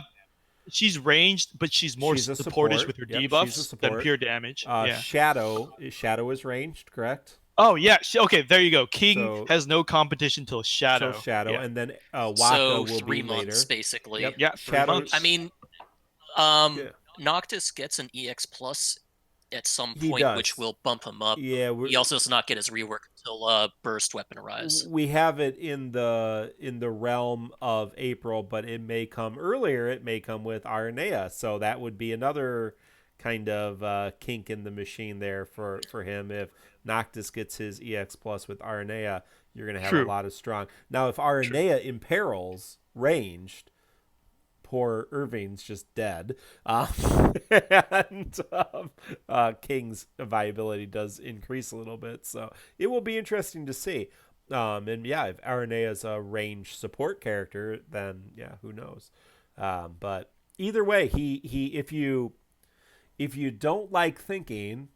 she's ranged, but she's more She's a supportive support. with her Yep, she's a debuffs than support. pure damage. Yeah. Shadow is ranged, correct? Oh yeah. Okay, there you go. King So- has no competition till Shadow. So Shadow, Yeah. and then Waka So will 3 be months, later. basically. Yep. Yeah, 3 Shadow. months. I mean, Yeah. Noctis gets an EX plus at some He point, does. which will bump him up. Yeah, He also does not get his rework until burst weapon arrives. we have it in the realm of April, but it may come earlier. It may come with Aranea, so that would be another kind of kink in the machine there for him. If Noctis gets his EX plus with Aranea, you're going to have True. a lot of strong. Now, if Aranea imperils ranged, poor Irving's just dead. And King's viability does increase a little bit. So it will be interesting to see. And yeah, if Aranea is a range support character, then yeah, who knows? But either way, he if you don't like thinking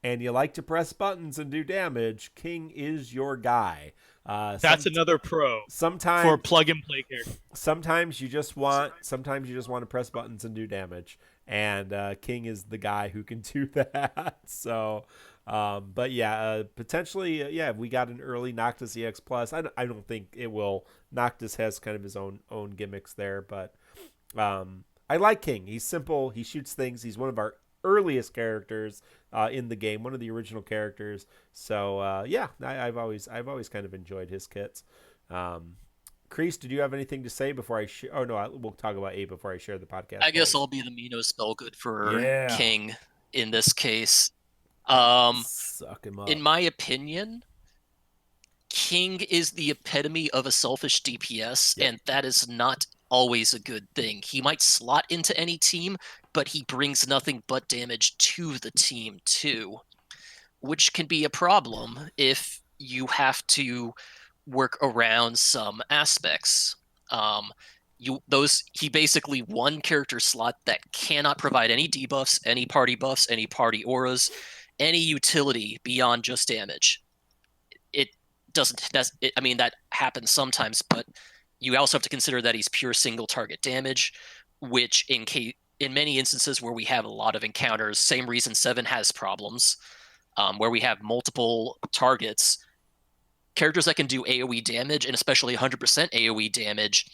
and you like to press buttons and do damage, King is your guy. That's another pro Sometimes for a plug and play character. sometimes you just want to press buttons and do damage, and King is the guy who can do that. So but yeah, potentially if we got an early Noctis EX plus, I don't think it will. Noctis has kind of his own gimmicks there, but I like King. He's simple, he shoots things, he's one of our earliest characters in the game, one of the original characters. So I've always kind of enjoyed his kits. Kreese, did you have anything to say before I we'll talk about A before I share the podcast. I guess I'll be the Mino spell good for Yeah. King in this case. Suck him up. In my opinion, King is the epitome of a selfish DPS, Yep. and that is not always a good thing. He might slot into any team, but he brings nothing but damage to the team too, which can be a problem if you have to work around some aspects. He basically one character slot that cannot provide any debuffs, any party buffs, any party auras, any utility beyond just damage. It doesn't. That happens sometimes, but you also have to consider that he's pure single target damage, which in many instances where we have a lot of encounters, same reason 7 has problems, where we have multiple targets, characters that can do AoE damage, and especially 100% AoE damage,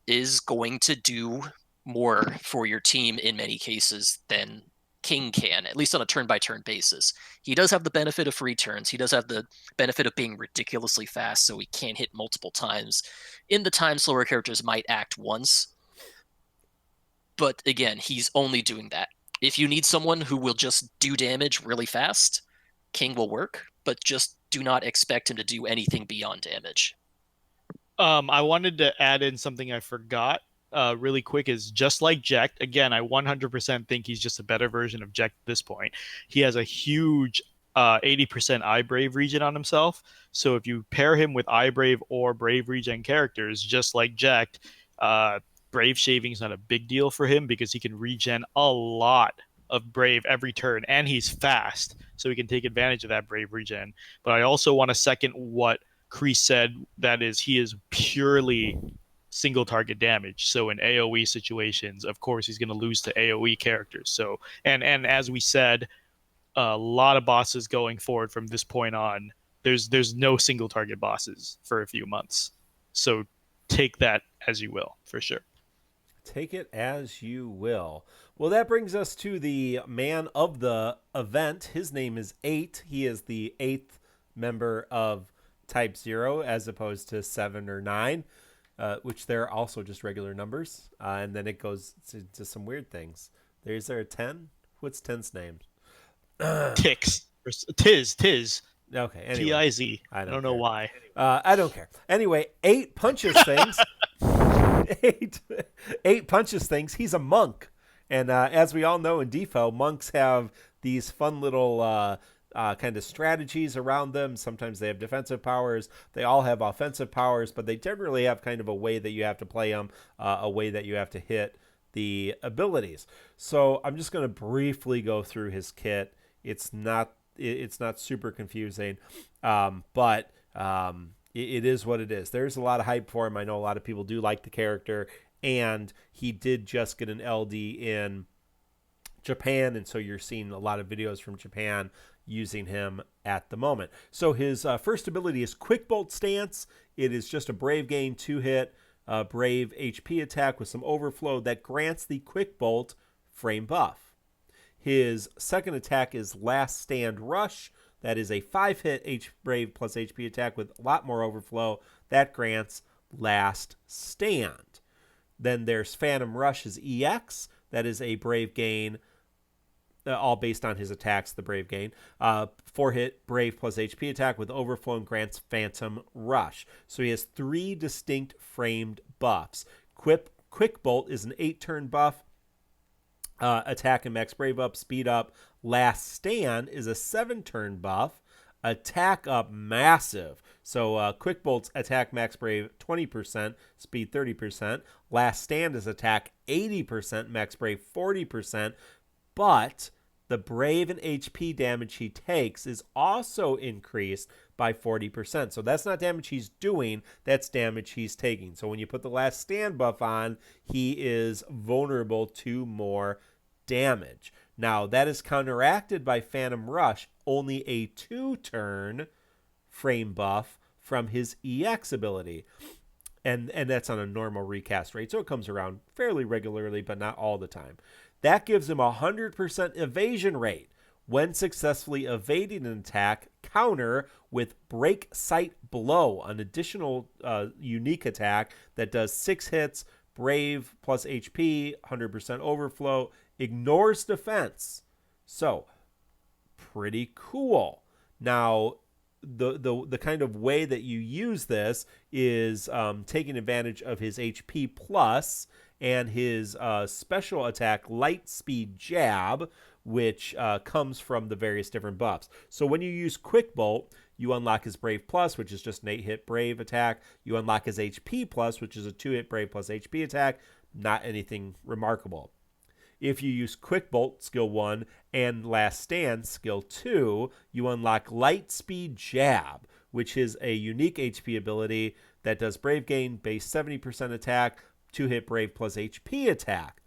is going to do more for your team in many cases than King can, at least on a turn-by-turn basis. He does have the benefit of free turns. He does have the benefit of being ridiculously fast, so he can hit multiple times in the time slower characters might act once. But again, he's only doing that. If you need someone who will just do damage really fast, King will work, but just do not expect him to do anything beyond damage. I wanted to add in something I forgot really quick is just like Jack. Again, I 100% think he's just a better version of Jack at this point. He has a huge 80% eye brave regen on himself. So if you pair him with eye brave or brave regen characters, just like Jack, brave shaving is not a big deal for him because he can regen a lot of brave every turn, and he's fast, so he can take advantage of that brave regen. But I also want to second what Kreese said, that is, he is purely single target damage. So in AoE situations, of course, he's going to lose to AoE characters. So and as we said, a lot of bosses going forward from this point on, there's no single target bosses for a few months. So take that as you will, for sure. Take it as you will. Well, that brings us to the man of the event. His name is 8. He is the 8th member of Type 0 as opposed to 7 or 9, which they're also just regular numbers. And then it goes to some weird things. Is there a 10? What's 10's name? Tix. Tis. Okay. Anyway, T-I-Z. I I don't don't know care. why. I don't care. Anyway, 8 punches things. eight punches things. He's a monk. And as we all know in Defo, monks have these fun little kind of strategies around them. Sometimes they have defensive powers. They all have offensive powers, but they generally have kind of a way that you have to play them, a way that you have to hit the abilities. So I'm just going to briefly go through his kit. It's not super confusing, but it is what it is. There's a lot of hype for him. I know a lot of people do like the character, and he did just get an LD in Japan, and so you're seeing a lot of videos from Japan using him at the moment. So his first ability is Quick Bolt Stance. It is just a Brave Gain 2-hit Brave HP attack with some overflow that grants the Quick Bolt frame buff. His second attack is Last Stand Rush. That is a 5-hit Brave plus HP attack with a lot more overflow. That grants Last Stand. Then there's Phantom Rush, his EX. That is a Brave Gain, all based on his attacks, the Brave Gain. 4-hit Brave plus HP attack with overflow and grants Phantom Rush. So he has 3 distinct framed buffs. Quick Bolt is an 8-turn buff. Attack and max Brave up, speed up. Last Stand is a 7-turn buff. Attack up massive. So Quick Bolt's attack max Brave 20%, speed 30%. Last Stand is attack 80%, max Brave 40%. But the Brave and HP damage he takes is also increased by 40%. So that's not damage he's doing, that's damage he's taking. So when you put the Last Stand buff on, he is vulnerable to more damage. Now, that is counteracted by Phantom Rush, only a 2-turn frame buff from his EX ability. And that's on a normal recast rate, so it comes around fairly regularly, but not all the time. That gives him a 100% evasion rate. When successfully evading an attack, counter with Break Sight Blow, an additional unique attack that does 6 hits, Brave plus HP, 100% overflow, ignores defense. So, pretty cool. Now, the kind of way that you use this is taking advantage of his HP plus and his special attack Light Speed Jab, which comes from the various different buffs. So when you use Quick Bolt, you unlock his Brave Plus, which is just an 8-hit Brave attack. You unlock his HP Plus, which is a 2-hit Brave plus HP attack. Not anything remarkable. If you use Quick Bolt, skill 1, and Last Stand, skill 2, you unlock Light Speed Jab, which is a unique HP ability that does Brave Gain, base 70% attack, 2-hit Brave plus HP attack.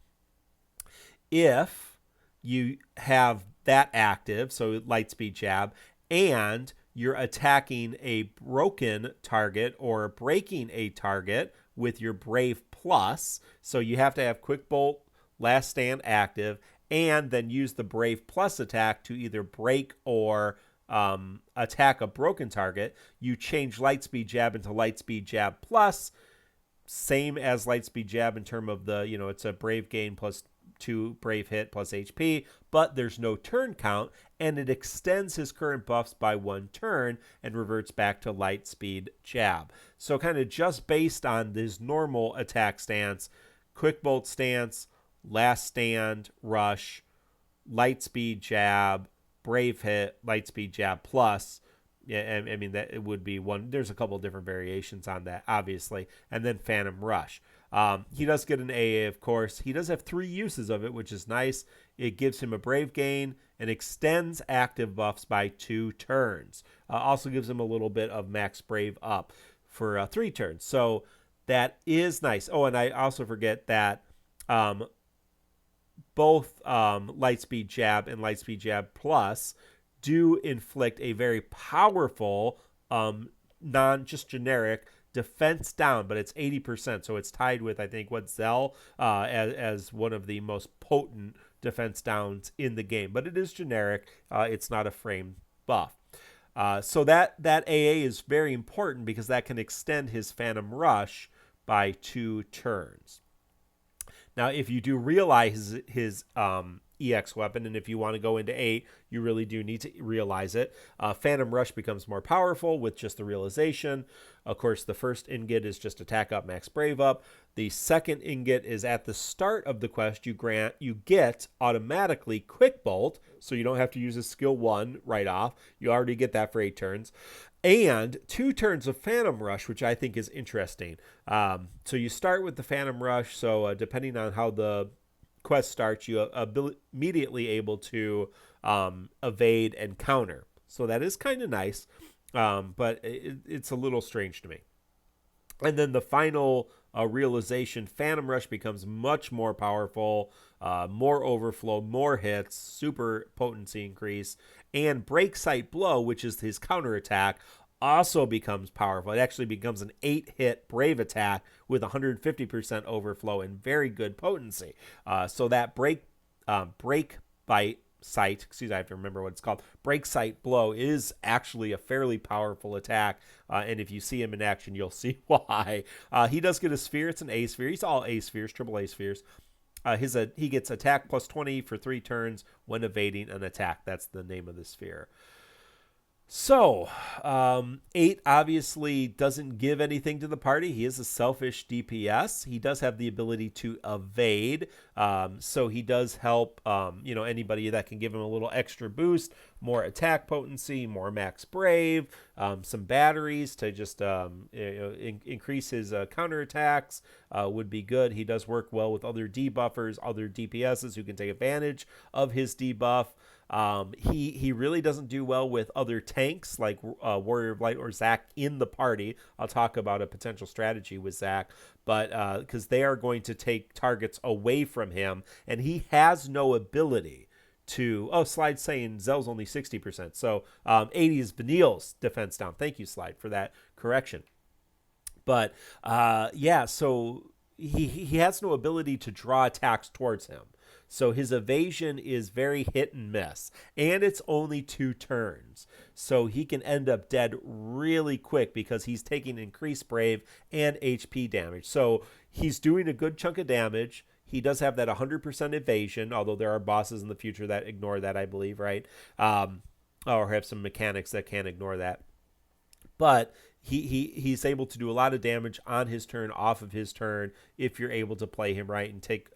If you have that active, so Light Speed Jab, and you're attacking a broken target or breaking a target with your Brave Plus, so you have to have Quick Bolt, Last Stand active, and then use the Brave Plus attack to either break or attack a broken target. You change Lightspeed Jab into Lightspeed Jab Plus, same as Lightspeed Jab in terms of the, it's a Brave Gain plus 2 Brave hit plus HP, but there's no turn count, and it extends his current buffs by 1 turn and reverts back to Lightspeed Jab. So kind of just based on this normal attack stance, Quick Bolt stance, Last Stand, Rush, Lightspeed Jab, Brave Hit, Lightspeed Jab Plus. Yeah, I mean, that it would be one. There's a couple different variations on that, obviously. And then Phantom Rush. He does get an AA, of course. He does have 3 uses of it, which is nice. It gives him a Brave Gain and extends active buffs by 2 turns. Also gives him a little bit of Max Brave up for 3 turns. So that is nice. Oh, and I also forget that both Lightspeed Jab and Lightspeed Jab Plus do inflict a very powerful, just generic defense down, but it's 80%. So it's tied with, I think, Zell as one of the most potent defense downs in the game. But it is generic. It's not a frame buff. So that AA is very important because that can extend his Phantom Rush by 2 turns. Now, if you do realize his EX weapon, and if you want to go into 8, you really do need to realize it. Phantom Rush becomes more powerful with just the realization. Of course, the first ingot is just attack up, max brave up. The second ingot is at the start of the quest. You get automatically Quick Bolt, so you don't have to use a skill 1 right off. You already get that for 8 turns. And 2 turns of Phantom Rush, which I think is interesting. So you start with the Phantom Rush, so depending on how the quest starts, you immediately able to evade and counter. So that is kind of nice, but it's a little strange to me. And then the final realization, Phantom Rush becomes much more powerful, more overflow, more hits, super potency increase, and Break Sight Blow, which is his counterattack, also becomes powerful. It actually becomes an 8-hit brave attack with 150% overflow and very good potency. So that break bite sight, excuse me, I have to remember what it's called. Break Sight Blow is actually a fairly powerful attack, and if you see him in action, you'll see why. He does get a sphere. It's an A sphere. He's all A spheres, triple A spheres. He gets attack plus 20 for 3 turns when evading an attack. That's the name of the sphere. So, 8 obviously doesn't give anything to the party. He is a selfish DPS. He does have the ability to evade, so he does help anybody that can give him a little extra boost, more attack potency, more max brave, some batteries to just increase his counterattacks would be good. He does work well with other debuffers, other DPSs who can take advantage of his debuff. He really doesn't do well with other tanks like Warrior of Light or Zac in the party. I'll talk about a potential strategy with Zac, but because they are going to take targets away from him, and he has no ability to... Oh, Slide saying Zell's only 60%. So 80 is Vanille's defense down. Thank you, Slide, for that correction. But so he has no ability to draw attacks towards him. So his evasion is very hit and miss, and it's only 2 turns. So he can end up dead really quick because he's taking increased brave and HP damage. So he's doing a good chunk of damage. He does have that 100% evasion, although there are bosses in the future that ignore that, I believe, right? Or have some mechanics that can't ignore that. But he's able to do a lot of damage on his turn, off of his turn, if you're able to play him right and take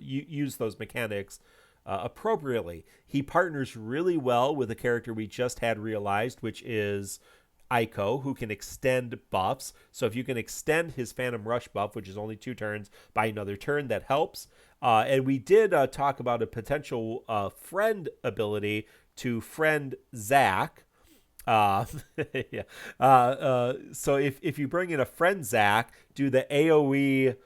use those mechanics appropriately. He partners really well with a character we just had realized, which is Eiko, who can extend buffs. So if you can extend his Phantom Rush buff, which is only 2 turns, by another turn, that helps. And we did talk about a potential friend ability to friend Zac. So if you bring in a friend Zac, do the AoE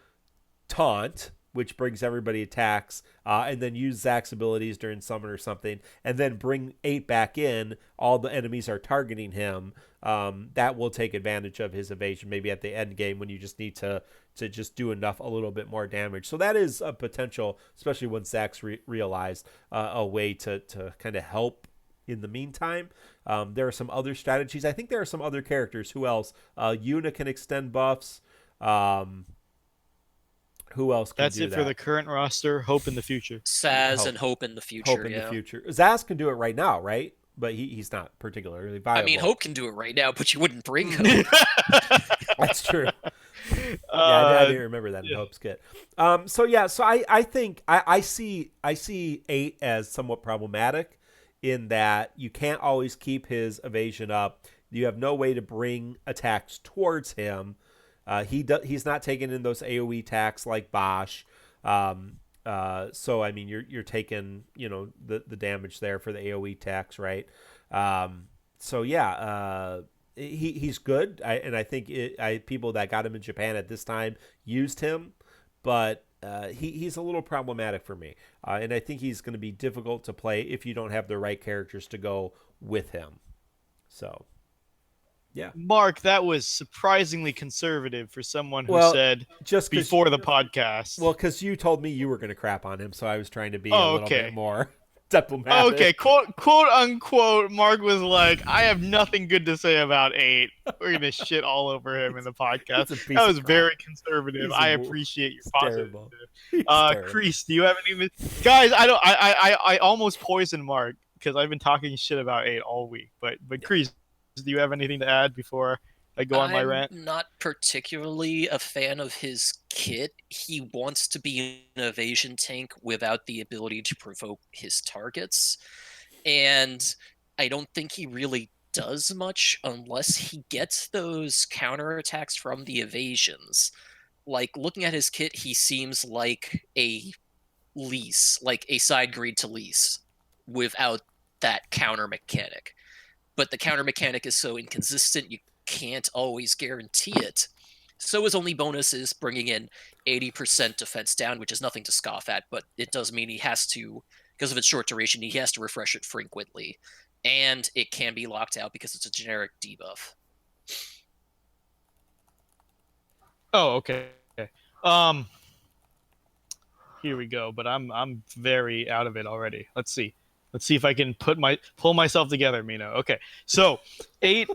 taunt, which brings everybody attacks, and then use Zac's abilities during summon or something, and then bring 8 back in, all the enemies are targeting him, that will take advantage of his evasion, maybe at the end game when you just need to just do enough, a little bit more damage. So that is a potential, especially once Zac's realized, a way to kind of help in the meantime. There are some other strategies. I think there are some other characters. Who else? Yuna can extend buffs. Who else can That's do it that? For the current roster. Hope in the future. Saz and Hope in the future. Hope in the future. Zaz can do it right now, right? But he's not particularly viable. I mean, Hope can do it right now, but you wouldn't bring Hope. That's true. I didn't remember that in Hope's kit. So I think I see 8 as somewhat problematic, in that you can't always keep his evasion up. You have no way to bring attacks towards him. He's not taking in those AoE attacks like Bosch. So I mean, you're taking the damage there for the AoE attacks, right? He's good. I think people that got him in Japan at this time used him, but he's a little problematic for me, and I think he's going to be difficult to play if you don't have the right characters to go with him. So, yeah. Mark, that was surprisingly conservative for someone who said just before the podcast. Well, because you told me you were going to crap on him, so I was trying to be a little bit more. diplomatic. Okay, quote unquote, Mark was like, I have nothing good to say about 8. We're gonna shit all over him in the podcast. He's a piece That of was crap. very conservative. He's I a- appreciate your he's positive. terrible. He's terrible. Kreese, do you have any guys, I almost poisoned Mark because I've been talking shit about 8 all week. But Kreese, do you have anything to add before I go on my rant? I'm not particularly a fan of his kit. He wants to be an evasion tank without the ability to provoke his targets. And I don't think he really does much unless he gets those counterattacks from the evasions. Like, looking at his kit, he seems like a lease, like a side greed to lease, without that counter mechanic. But the counter mechanic is so inconsistent, you can't always guarantee it. So his only bonus is bringing in 80% defense down, which is nothing to scoff at, but it does mean he has to, because of its short duration, he has to refresh it frequently. And it can be locked out because it's a generic debuff. Oh, okay. Here we go. But I'm very out of it already. Let's see if I can pull myself together, Mino. Okay, so 8.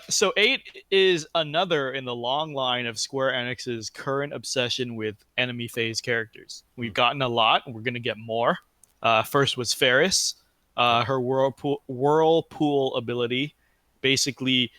So 8 is another in the long line of Square Enix's current obsession with enemy phase characters. We've gotten a lot, and we're gonna get more. First was Ferris, her whirlpool ability. Basically,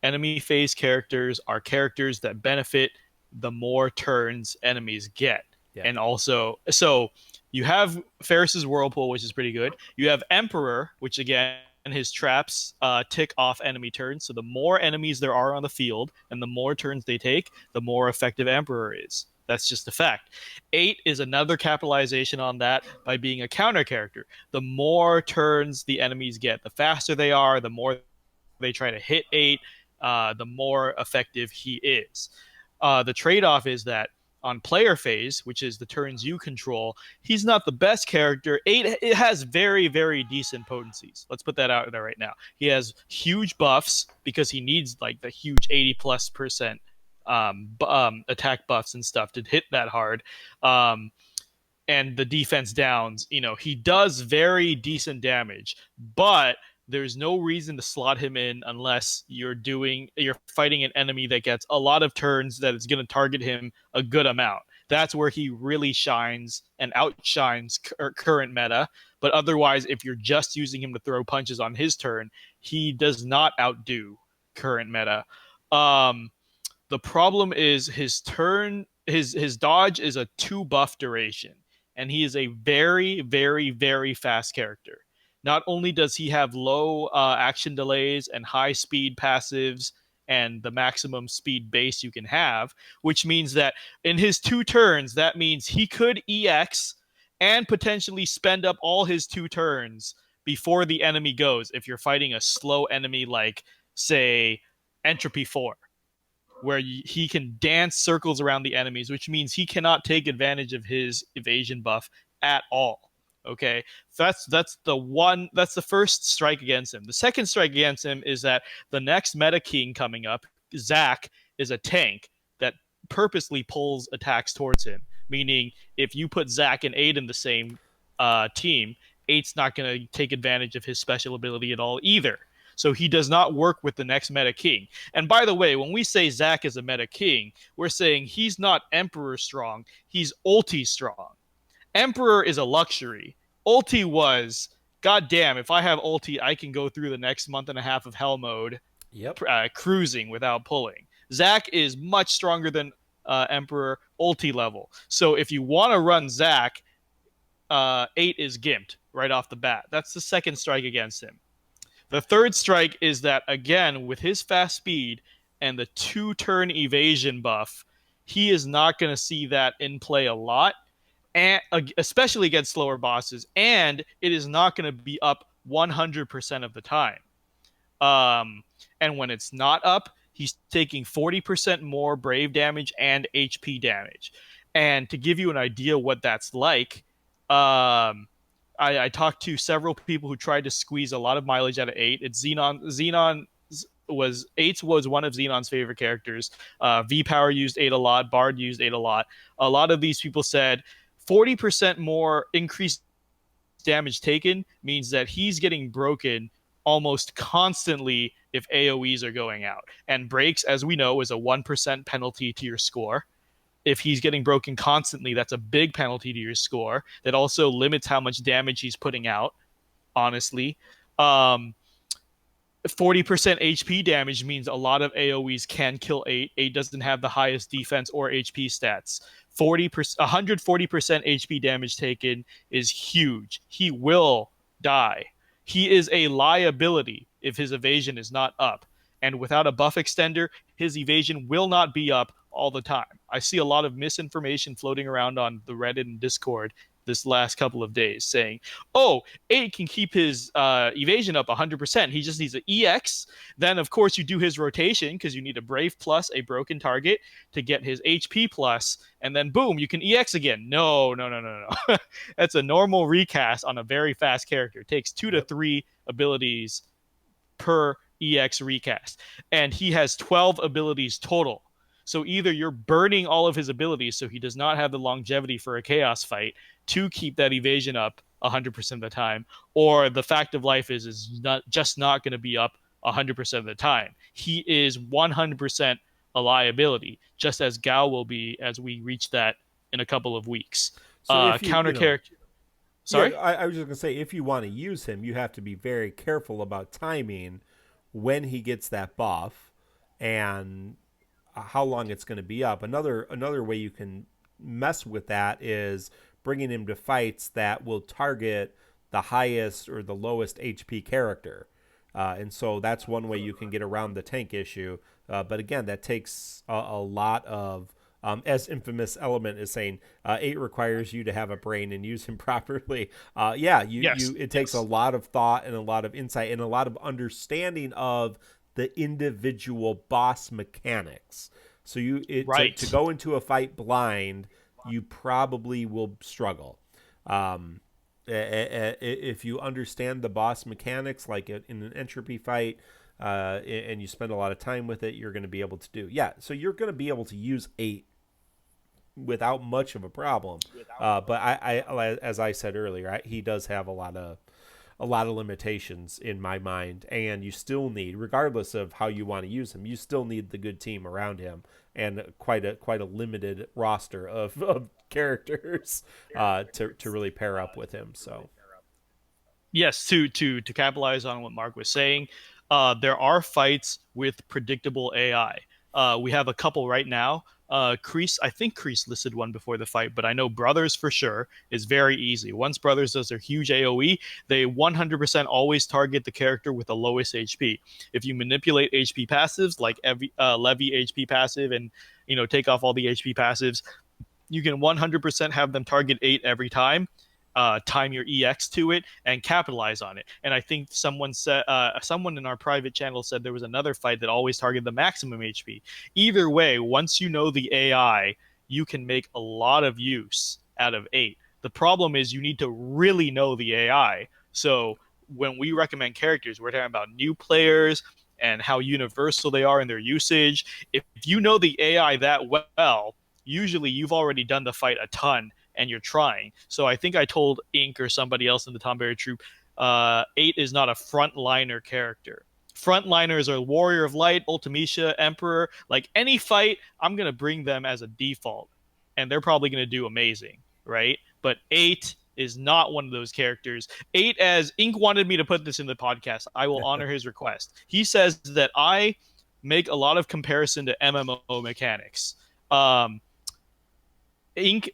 enemy phase characters are characters that benefit the more turns enemies get. Yeah. And also, so you have Ferris's whirlpool, which is pretty good. You have Emperor, which again, his traps tick off enemy turns. So the more enemies there are on the field and the more turns they take, the more effective Emperor is. That's just a fact. 8 is another capitalization on that by being a counter character. The more turns the enemies get, the faster they are, the more they try to hit 8, the more effective he is. The trade-off is that on player phase, which is the turns you control, he's not the best character. 8, it has very, very decent potencies. Let's put that out there right now. He has huge buffs because he needs like the huge 80+% attack buffs and stuff to hit that hard. And the defense downs, he does very decent damage, but there's no reason to slot him in unless you're fighting an enemy that gets a lot of turns that is going to target him a good amount. That's where he really shines and outshines current meta. But otherwise, if you're just using him to throw punches on his turn, he does not outdo current meta. The problem is his turn, his dodge is a 2 buff duration, and he is a very, very, very fast character. Not only does he have low action delays and high speed passives and the maximum speed base you can have, which means that in his 2 turns, that means he could EX and potentially spend up all his 2 turns before the enemy goes if you're fighting a slow enemy like, say, Entropy 4, where he can dance circles around the enemies, which means he cannot take advantage of his evasion buff at all. Okay, that's the first strike against him. The second strike against him is that the next meta king coming up, Zac, is a tank that purposely pulls attacks towards him. Meaning, if you put Zac and 8 in the same team, 8's not going to take advantage of his special ability at all either. So he does not work with the next meta king. And by the way, when we say Zac is a meta king, we're saying he's not Emperor strong, he's ulti strong. Emperor is a luxury. Ulti was, goddamn, if I have ulti, I can go through the next month and a half of hell mode, cruising without pulling. Zac is much stronger than Emperor ulti level. So if you want to run Zac, 8 is gimped right off the bat. That's the second strike against him. The third strike is that, again, with his fast speed and the 2-turn evasion buff, he is not going to see that in play a lot, and especially against slower bosses, and it is not going to be up 100% of the time. And when it's not up, he's taking 40% more brave damage and HP damage. And to give you an idea what that's like, I talked to several people who tried to squeeze a lot of mileage out of 8. It's Xenon was 8 was one of Xenon's favorite characters. V-Power used 8 a lot. Bard used 8 a lot. A lot of these people said 40% more increased damage taken means that he's getting broken almost constantly if AoEs are going out. And breaks, as we know, is a 1% penalty to your score. If he's getting broken constantly, that's a big penalty to your score. That also limits how much damage he's putting out, honestly. 40% HP damage means a lot of AoEs can kill 8. 8 doesn't have the highest defense or HP stats. 140% HP damage taken is huge. He will die. He is a liability if his evasion is not up. And without a buff extender, his evasion will not be up all the time. I see a lot of misinformation floating around on the Reddit and Discord this last couple of days saying, oh, 8 can keep his evasion up 100%. He just needs an EX. Then, of course, you do his rotation because you need a Brave plus a broken target to get his HP plus, and then boom, you can EX again. No. That's a normal recast on a very fast character. It takes 2 to 3 abilities per EX recast. And he has 12 abilities total. So either you're burning all of his abilities so he does not have the longevity for a chaos fight to keep that evasion up 100% of the time, or the fact of life is not going to be up 100% of the time. He is 100% a liability, just as Gao will be as we reach that in a couple of weeks. So counter character. Sorry? Yeah, I was just going to say, if you want to use him, you have to be very careful about timing when he gets that buff and how long it's going to be up. Another way you can mess with that is bringing him to fights that will target the highest or the lowest HP character. And so that's one way you can get around the tank issue. But again, that takes a lot of, as Infamous Element is saying, 8 requires you to have a brain and use him properly. It takes a lot of thought and a lot of insight and a lot of understanding of the individual boss mechanics. So to go into a fight blind, you probably will struggle. If you understand the boss mechanics, like in an entropy fight, and you spend a lot of time with it, you're going to be able to do. Yeah, so you're going to be able to use 8 without much of a problem. But I, as I said earlier, he does have a lot of limitations in my mind, and you still need, regardless of how you want to use him, you still need the good team around him and quite a limited roster of characters to really pair up with him. So yes, to capitalize on what Mark was saying, there are fights with predictable AI. We have a couple right now. Kreese, I think Kreese listed one before the fight, but I know Brothers for sure is very easy. Once Brothers does their huge AoE, they 100% always target the character with the lowest HP. If you manipulate HP passives like Levy HP passive and take off all the HP passives, you can 100% have them target 8 every time. Time your EX to it and capitalize on it. And I think someone in our private channel said there was another fight that always targeted the maximum HP. Either way, once you know the AI, you can make a lot of use out of 8. The problem is you need to really know the AI. So when we recommend characters, we're talking about new players and how universal they are in their usage. If you know the AI that well, usually you've already done the fight a ton and you're trying. So I think I told Ink or somebody else in the Tomberry troop, 8 is not a frontliner character. Frontliners are Warrior of Light, Ultimecia, Emperor. Like any fight, I'm going to bring them as a default. And they're probably going to do amazing, right? But 8 is not one of those characters. 8, as Ink wanted me to put this in the podcast, I will honor his request. He says that I make a lot of comparison to MMO mechanics. Ink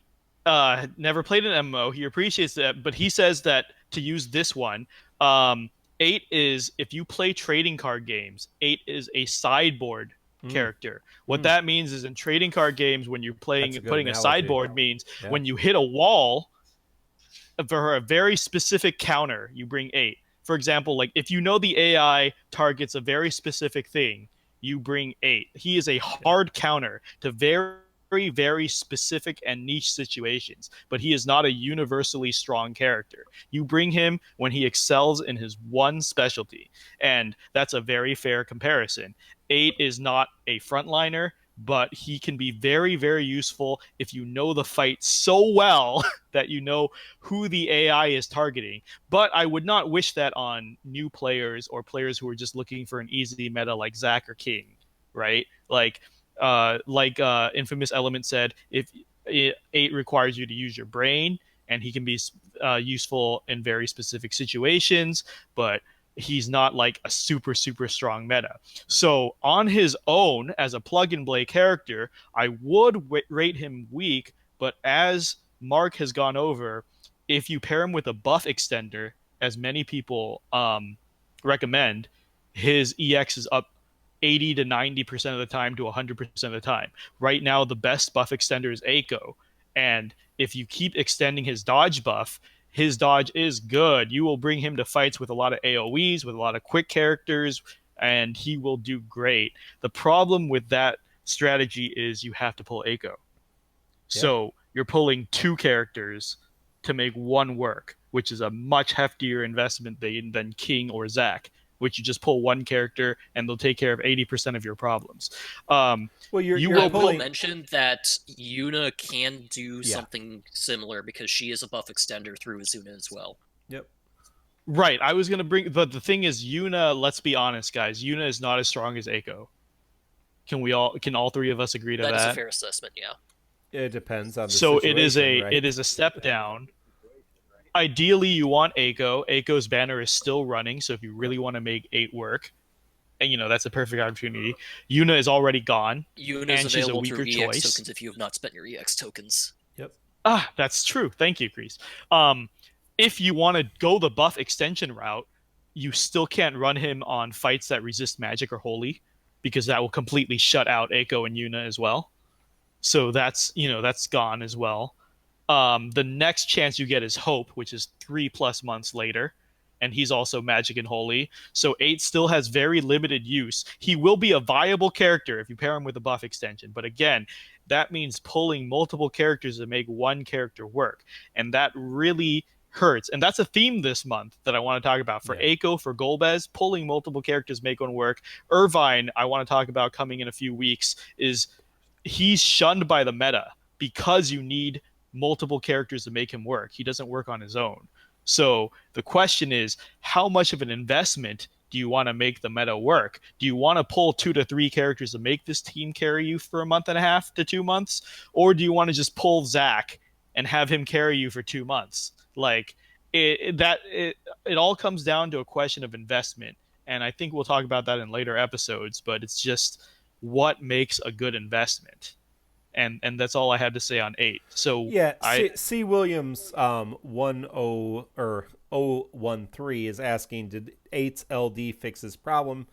never played an MMO. He appreciates that, but he says that to use this one, 8 is, if you play trading card games, 8 is a sideboard character. What that means is in trading card games, when you're putting analogy. A sideboard means when you hit a wall for a very specific counter, you bring 8. For example, like if you know the AI targets a very specific thing, you bring 8. He is a hard counter to very specific and niche situations, but he is not a universally strong character. You bring him when he excels in his one specialty, and that's a very fair comparison. 8 is not a frontliner. but he can be very, very useful if you know the fight so well that you know who the AI is targeting. But I would not wish that on new players or players who are just looking for an easy meta like Zac or King, right? Like Infamous Element said, if 8 requires you to use your brain, and he can be useful in very specific situations, but he's not like a super super strong meta. So on his own as a plug and play character, I would rate him weak, but as Mark has gone over, if you pair him with a buff extender, as many people recommend, his EX is up 80 to 90% of the time to 100% of the time. Right now, the best buff extender is Eiko. And if you keep extending his dodge buff, his dodge is good. You will bring him to fights with a lot of AoEs, with a lot of quick characters, and he will do great. The problem with that strategy is you have to pull Eiko. So you're pulling 2 characters to make one work, which is a much heftier investment than King or Zac, which you just pull one character and they'll take care of 80% of your problems. I will mention that Yuna can do something similar because she is a buff extender through Azuna as well. Yep. Right. I was going to bring, but the thing is, Yuna, let's be honest, guys, Yuna is not as strong as Eiko. Can all 3 of us agree to that? That is a fair assessment, yeah. It depends on the situation. So it is a step down. Ideally, you want Eiko. Eiko's banner is still running, so if you really want to make 8 work, and that's a perfect opportunity. Yuna is already gone. Yuna is available through EX tokens if you have not spent your EX tokens. Yep. That's true. Thank you, Chris. If you want to go the buff extension route, you still can't run him on fights that resist magic or holy, because that will completely shut out Eiko and Yuna as well. So that's gone as well. The next chance you get is Hope, which is 3+ months later, and he's also magic and holy. So 8 still has very limited use. He will be a viable character if you pair him with a buff extension, but again, that means pulling multiple characters to make one character work, and that really hurts. And that's a theme this month that I want to talk about for Eiko, for Golbez. Pulling multiple characters make one work. Irvine, I want to talk about coming in a few weeks, is he's shunned by the meta because you need multiple characters to make him work. He doesn't work on his own. So the question is, how much of an investment do you want to make the meta work? Do you want to pull 2 to 3 characters to make this team carry you for a month and a half to 2 months? Or do you want to just pull Zac and have him carry you for 2 months? Like, it all comes down to a question of investment. And I think we'll talk about that in later episodes, but it's just what makes a good investment. And that's all I had to say on 8. So C. Williams 013 is asking, did 8's LD fix his problem?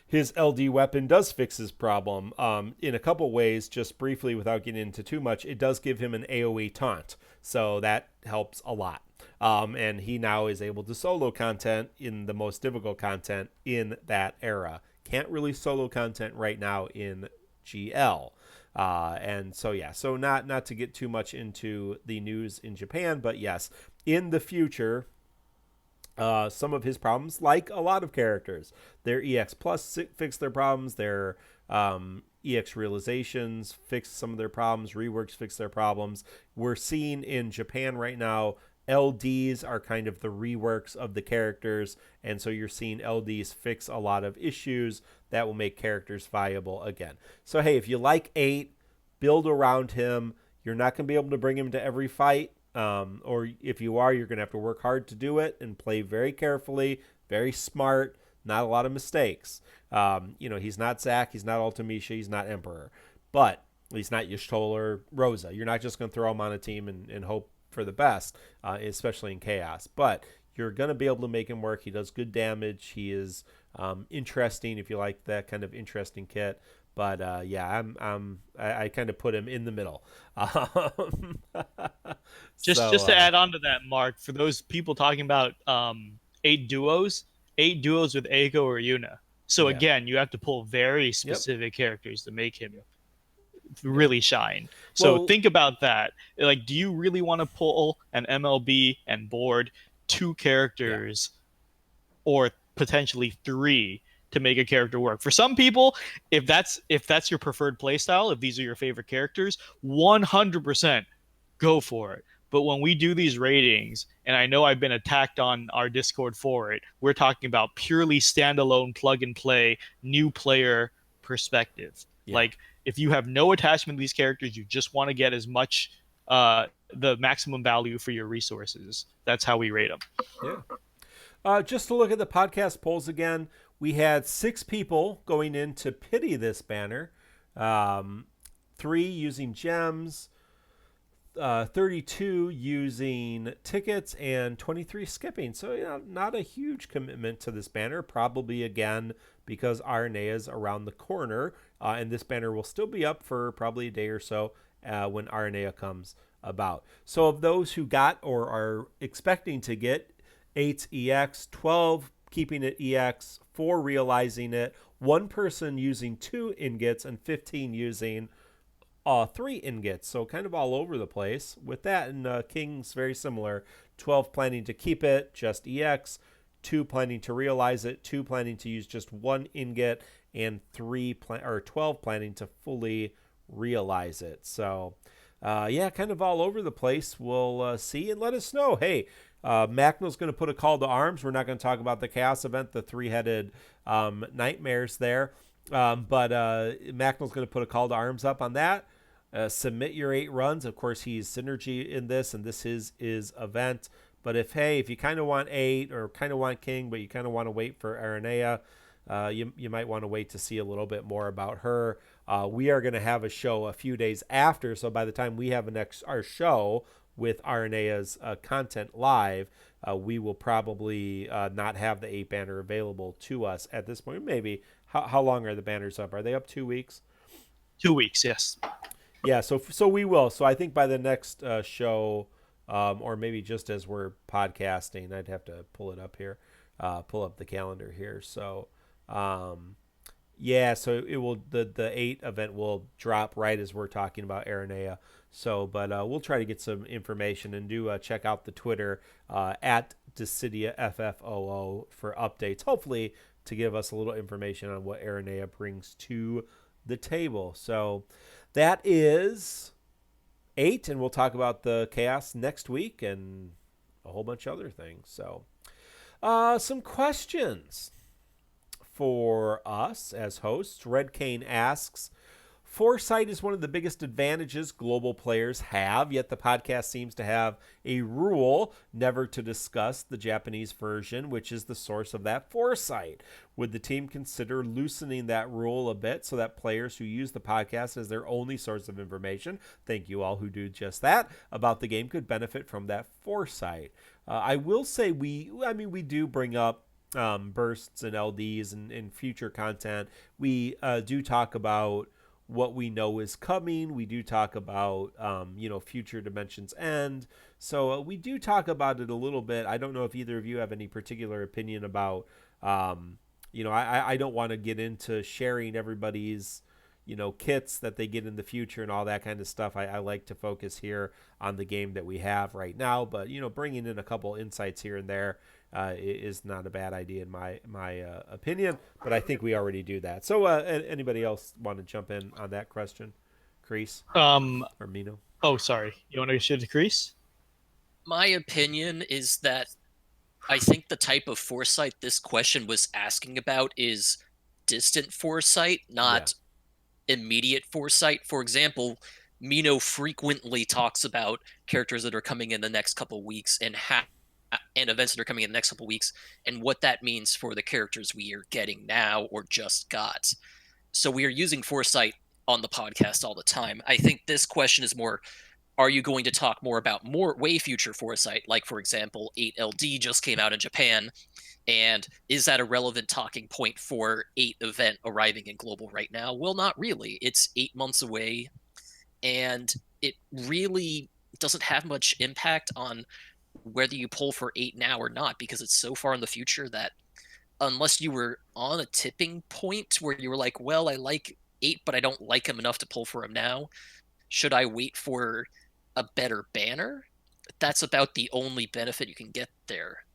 His LD weapon does fix his problem in a couple ways. Just briefly, without getting into too much, it does give him an AoE taunt, so that helps a lot. And he now is able to solo content in the most difficult content in that era. Can't really solo content right now in GL. And so so not to get too much into the news in Japan, but yes, in the future, some of his problems, like a lot of characters, their EX Plus fix their problems, their EX realizations fix some of their problems, reworks fix their problems. We're seeing in Japan right now, LDs are kind of the reworks of the characters, and so you're seeing LDs fix a lot of issues that will make characters viable again. So hey, if you like 8, build around him. You're not going to be able to bring him to every fight, or if you are, you're going to have to work hard to do it and play very carefully, very smart, not a lot of mistakes. He's not Zac, he's not Ultimisha, he's not Emperor, but he's not Y'shtola or Rosa. You're not just going to throw him on a team and hope for the best, especially in Chaos. But you're going to be able to make him work. He does good damage. He is interesting if you like that kind of interesting kit. But I kind of put him in the middle. Just to add on to that, Mark, for those people talking about 8 duos with Eiko or Yuna. So again, you have to pull very specific characters to make him really shine. So think about that. Like, do you really want to pull an MLB and board 2 characters or potentially 3 to make a character work. For some people, if that's your preferred playstyle, if these are your favorite characters, 100% go for it. But when we do these ratings, and I know I've been attacked on our Discord for it, we're talking about purely standalone plug and play new player perspective. Yeah. Like if you have no attachment to these characters, you just want to get as much the maximum value for your resources. That's how we rate them. Yeah. Just to look at the podcast polls again, we had 6 people going in to pity this banner. 3 using gems, 32 using tickets, and 23 skipping. So, not a huge commitment to this banner. Probably, again, because Aranea is around the corner. And this banner will still be up for probably a day or so when Aranea comes about. So, of those who got or are expecting to get 8 EX, 12 keeping it EX, 4 realizing it, 1 person using 2 ingots, and 15 using 3 ingots. So kind of all over the place with that. And King's very similar. 12 planning to keep it, just EX, 2 planning to realize it, 2 planning to use just 1 ingot, and 12 planning to fully realize it. So kind of all over the place. We'll see and let us know. Hey, Macnill's going to put a call to arms. We're not going to talk about the Chaos event, the 3-headed nightmares there. But Macnill's going to put a call to arms up on that. Submit your 8 runs. Of course, he's synergy in this, and this is his event. But if you kind of want 8 or kind of want King, but you kind of want to wait for Aranea, you might want to wait to see a little bit more about her. We are going to have a show a few days after, so by the time we have our show with Aranea's content live, we will probably not have the 8 banner available to us at this point. Maybe. How long are the banners up? Are they up 2 weeks? 2 weeks, yes. Yeah, so we will. So I think by the next show, or maybe just as we're podcasting, I'd have to pull it up here, pull up the calendar here. So, so it will the 8 event will drop right as we're talking about Aranea. So, but we'll try to get some information and do check out the Twitter at Decidia FFOO for updates. Hopefully, to give us a little information on what Aranea brings to the table. So that is 8, and we'll talk about the Chaos next week and a whole bunch of other things. So some questions for us as hosts. Red Cane asks, foresight is one of the biggest advantages global players have, yet the podcast seems to have a rule never to discuss the Japanese version, which is the source of that foresight. Would the team consider loosening that rule a bit so that players who use the podcast as their only source of information, thank you all who do just that, about the game could benefit from that foresight? I will say we do bring up bursts and LDs and future content. We do talk about what we know is coming. We do talk about, future Dimensions End. So we do talk about it a little bit. I don't know if either of you have any particular opinion about, I don't want to get into sharing everybody's, kits that they get in the future and all that kind of stuff. I like to focus here on the game that we have right now. But, bringing in a couple insights here and there is not a bad idea in my opinion, but I think we already do that. So anybody else want to jump in on that question? Crease or Mino? Oh, sorry. You want to shoot to Crease? My opinion is that I think the type of foresight this question was asking about is distant foresight, not immediate foresight. For example, Mino frequently talks about characters that are coming in the next couple weeks and events that are coming in the next couple weeks and what that means for the characters we are getting now or just got. So we are using foresight on the podcast all the time. I think this question is more, are you going to talk more about way future foresight? Like, for example, 8LD just came out in Japan, and is that a relevant talking point for 8 event arriving in global right now? Well, not really. It's 8 months away, and it really doesn't have much impact on whether you pull for 8 now or not, because it's so far in the future that unless you were on a tipping point where you were like, well, I like 8, but I don't like him enough to pull for him now, should I wait for a better banner? That's about the only benefit you can get there.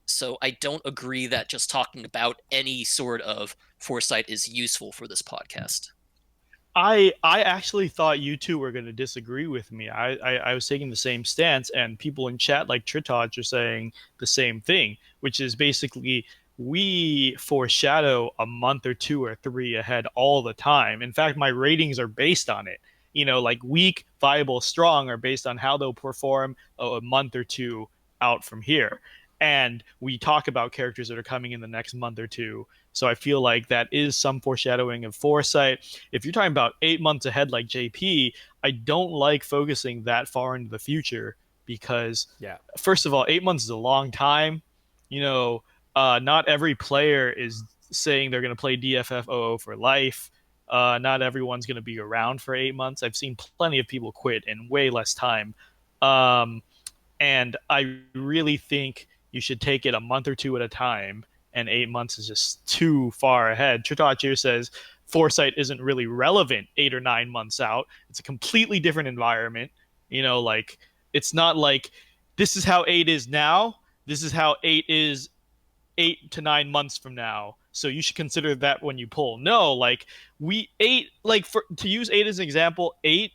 So I don't agree that just talking about any sort of foresight is useful for this podcast. I actually thought you two were going to disagree with me. I was taking the same stance, and people in chat like Tritoj are saying the same thing, which is basically we foreshadow a month or two or three ahead all the time. In fact, my ratings are based on it. You know, like weak, viable, strong are based on how they'll perform a month or two out from here. And we talk about characters that are coming in the next month or two. So I feel like that is some foreshadowing of foresight. If you're talking about 8 months ahead like JP, I don't like focusing that far into the future because, Yeah. first of all, 8 months is a long time. You know, not every player is saying they're going to play DFFOO for life. Not everyone's going to be around for 8 months. I've seen plenty of people quit in way less time. Um, and I really think you should take it a month or two at a time, and 8 months is just too far ahead. Tritach here says foresight isn't really relevant 8 or 9 months out. It's a completely different environment. You know, like it's not like this is how 8 is now. This is how 8 is 8 to 9 months from now. So you should consider that when you pull. No, like we 8, like for to use 8 as an example, 8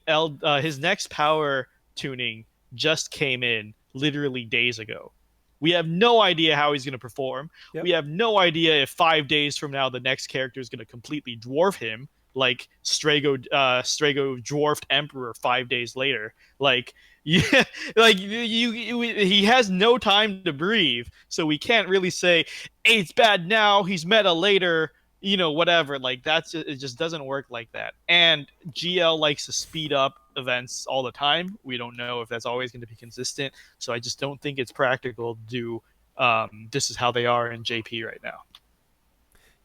his next power tuning just came in literally days ago. We have no idea how he's going to perform. Yep. We have no idea if 5 days from now the next character is going to completely dwarf him, like Strago dwarfed Emperor 5 days later. Like yeah, like he has no time to breathe, so we can't really say eight's bad now. He's meta later. You know, whatever. Like it just doesn't work like that. And GL likes to speed up events all the time. We don't know if that's always going to be consistent. So I just don't think it's practical to do. This is how they are in JP right now.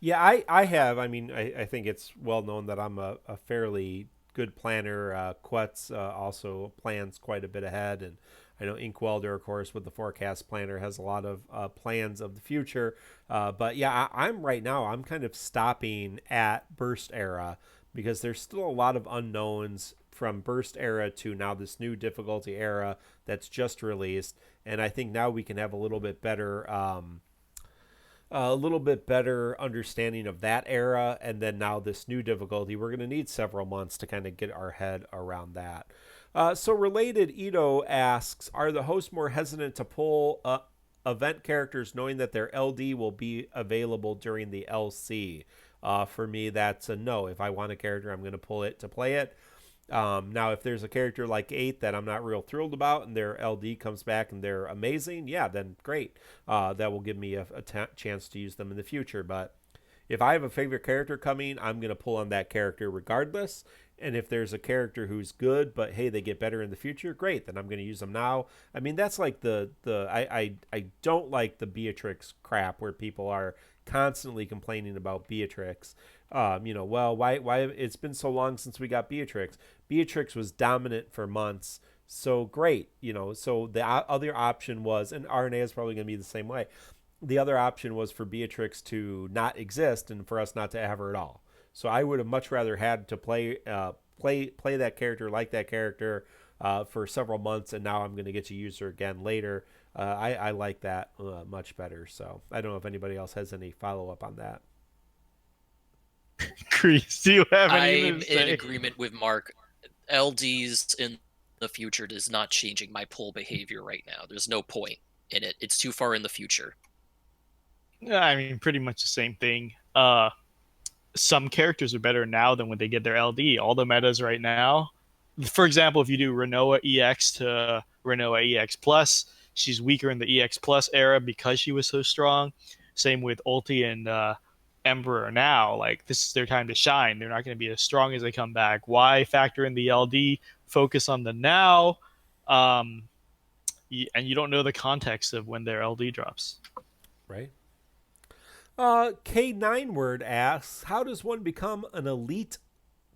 Yeah, I have. I mean, I think it's well known that I'm a fairly good planner. Quetz also plans quite a bit ahead. And I know Inkwelder, of course, with the forecast planner, has a lot of plans of the future. But yeah, I'm right now, I'm kind of stopping at Burst Era because there's still a lot of unknowns from Burst Era to now this new difficulty era that's just released. And I think now we can have a little bit better understanding of that era, and then now this new difficulty. We're going to need several months to kind of get our head around that. So related, Ito asks, are the hosts more hesitant to pull event characters knowing that their LD will be available during the LC? For me, that's a no. If I want a character, I'm going to pull it to play it. Now, if there's a character like 8 that I'm not real thrilled about and their LD comes back and they're amazing, yeah, then great. That will give me a chance to use them in the future. But if I have a favorite character coming, I'm going to pull on that character regardless. And if there's a character who's good, but hey, they get better in the future, great, then I'm going to use them now. I mean, that's like I don't like the Beatrix crap where people are constantly complaining about Beatrix. Well, why it's been so long since we got Beatrix. Beatrix was dominant for months. So great, so the other option was, and Aranea is probably going to be the same way. The other option was for Beatrix to not exist and for us not to have her at all. So I would have much rather had to play that character, like that character, for several months, and now I'm going to get to use her again later. I like that much better. So I don't know if anybody else has any follow-up on that. Chris, do you have anything I'm to say? in agreement with Mark. LDs in the future is not changing my pull behavior right now. There's no point in it. It's too far in the future. I mean, pretty much the same thing. Some characters are better now than when they get their LD. All the metas right now, for example, if you do Renoa EX to Renoa EX Plus, she's weaker in the EX Plus era because she was so strong. Same with Ulti and Emperor now. Like, this is their time to shine. They're not going to be as strong as they come back. Why factor in the LD? Focus on the now. And you don't know the context of when their LD drops. Right. K9 Word asks, how does one become an elite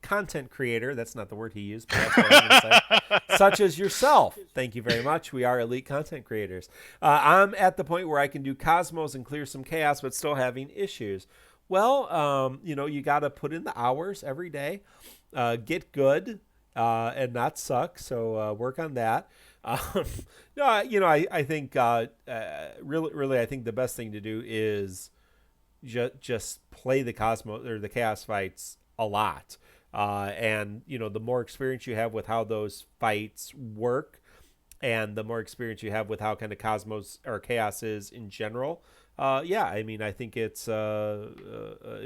content creator? That's not the word he used, but that's what I'm going to say. Such as yourself. Thank you very much. We are elite content creators. I'm at the point where I can do Cosmos and clear some chaos, but still having issues. Well, you got to put in the hours every day, get good, and not suck. So work on that. No, I think really, I think the best thing to do is just play the Cosmos or the Chaos fights a lot. And the more experience you have with how those fights work, and the more experience you have with how kind of Cosmos or Chaos is in general, yeah, I mean, I think it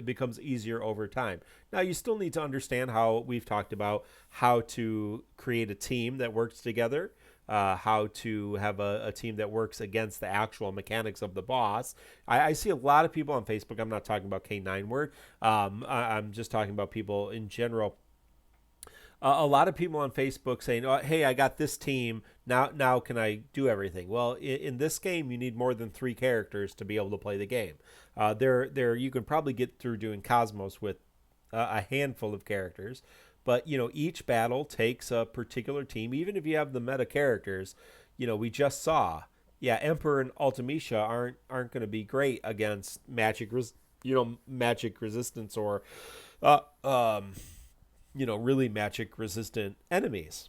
becomes easier over time. Now, you still need to understand how we've talked about how to create a team that works together, how to have a team that works against the actual mechanics of the boss. I see a lot of people on Facebook. I'm not talking about K9 Word. I'm just talking about people in general. A lot of people on Facebook saying, "Oh, hey, I got this team. Now can I do everything?" Well, in this game, you need more than 3 characters to be able to play the game. There, you can probably get through doing Cosmos with a handful of characters, but each battle takes a particular team. Even if you have the meta characters, we just saw, yeah, Emperor and Ultimecia aren't going to be great against magic resistance or uh, um, really magic resistant enemies.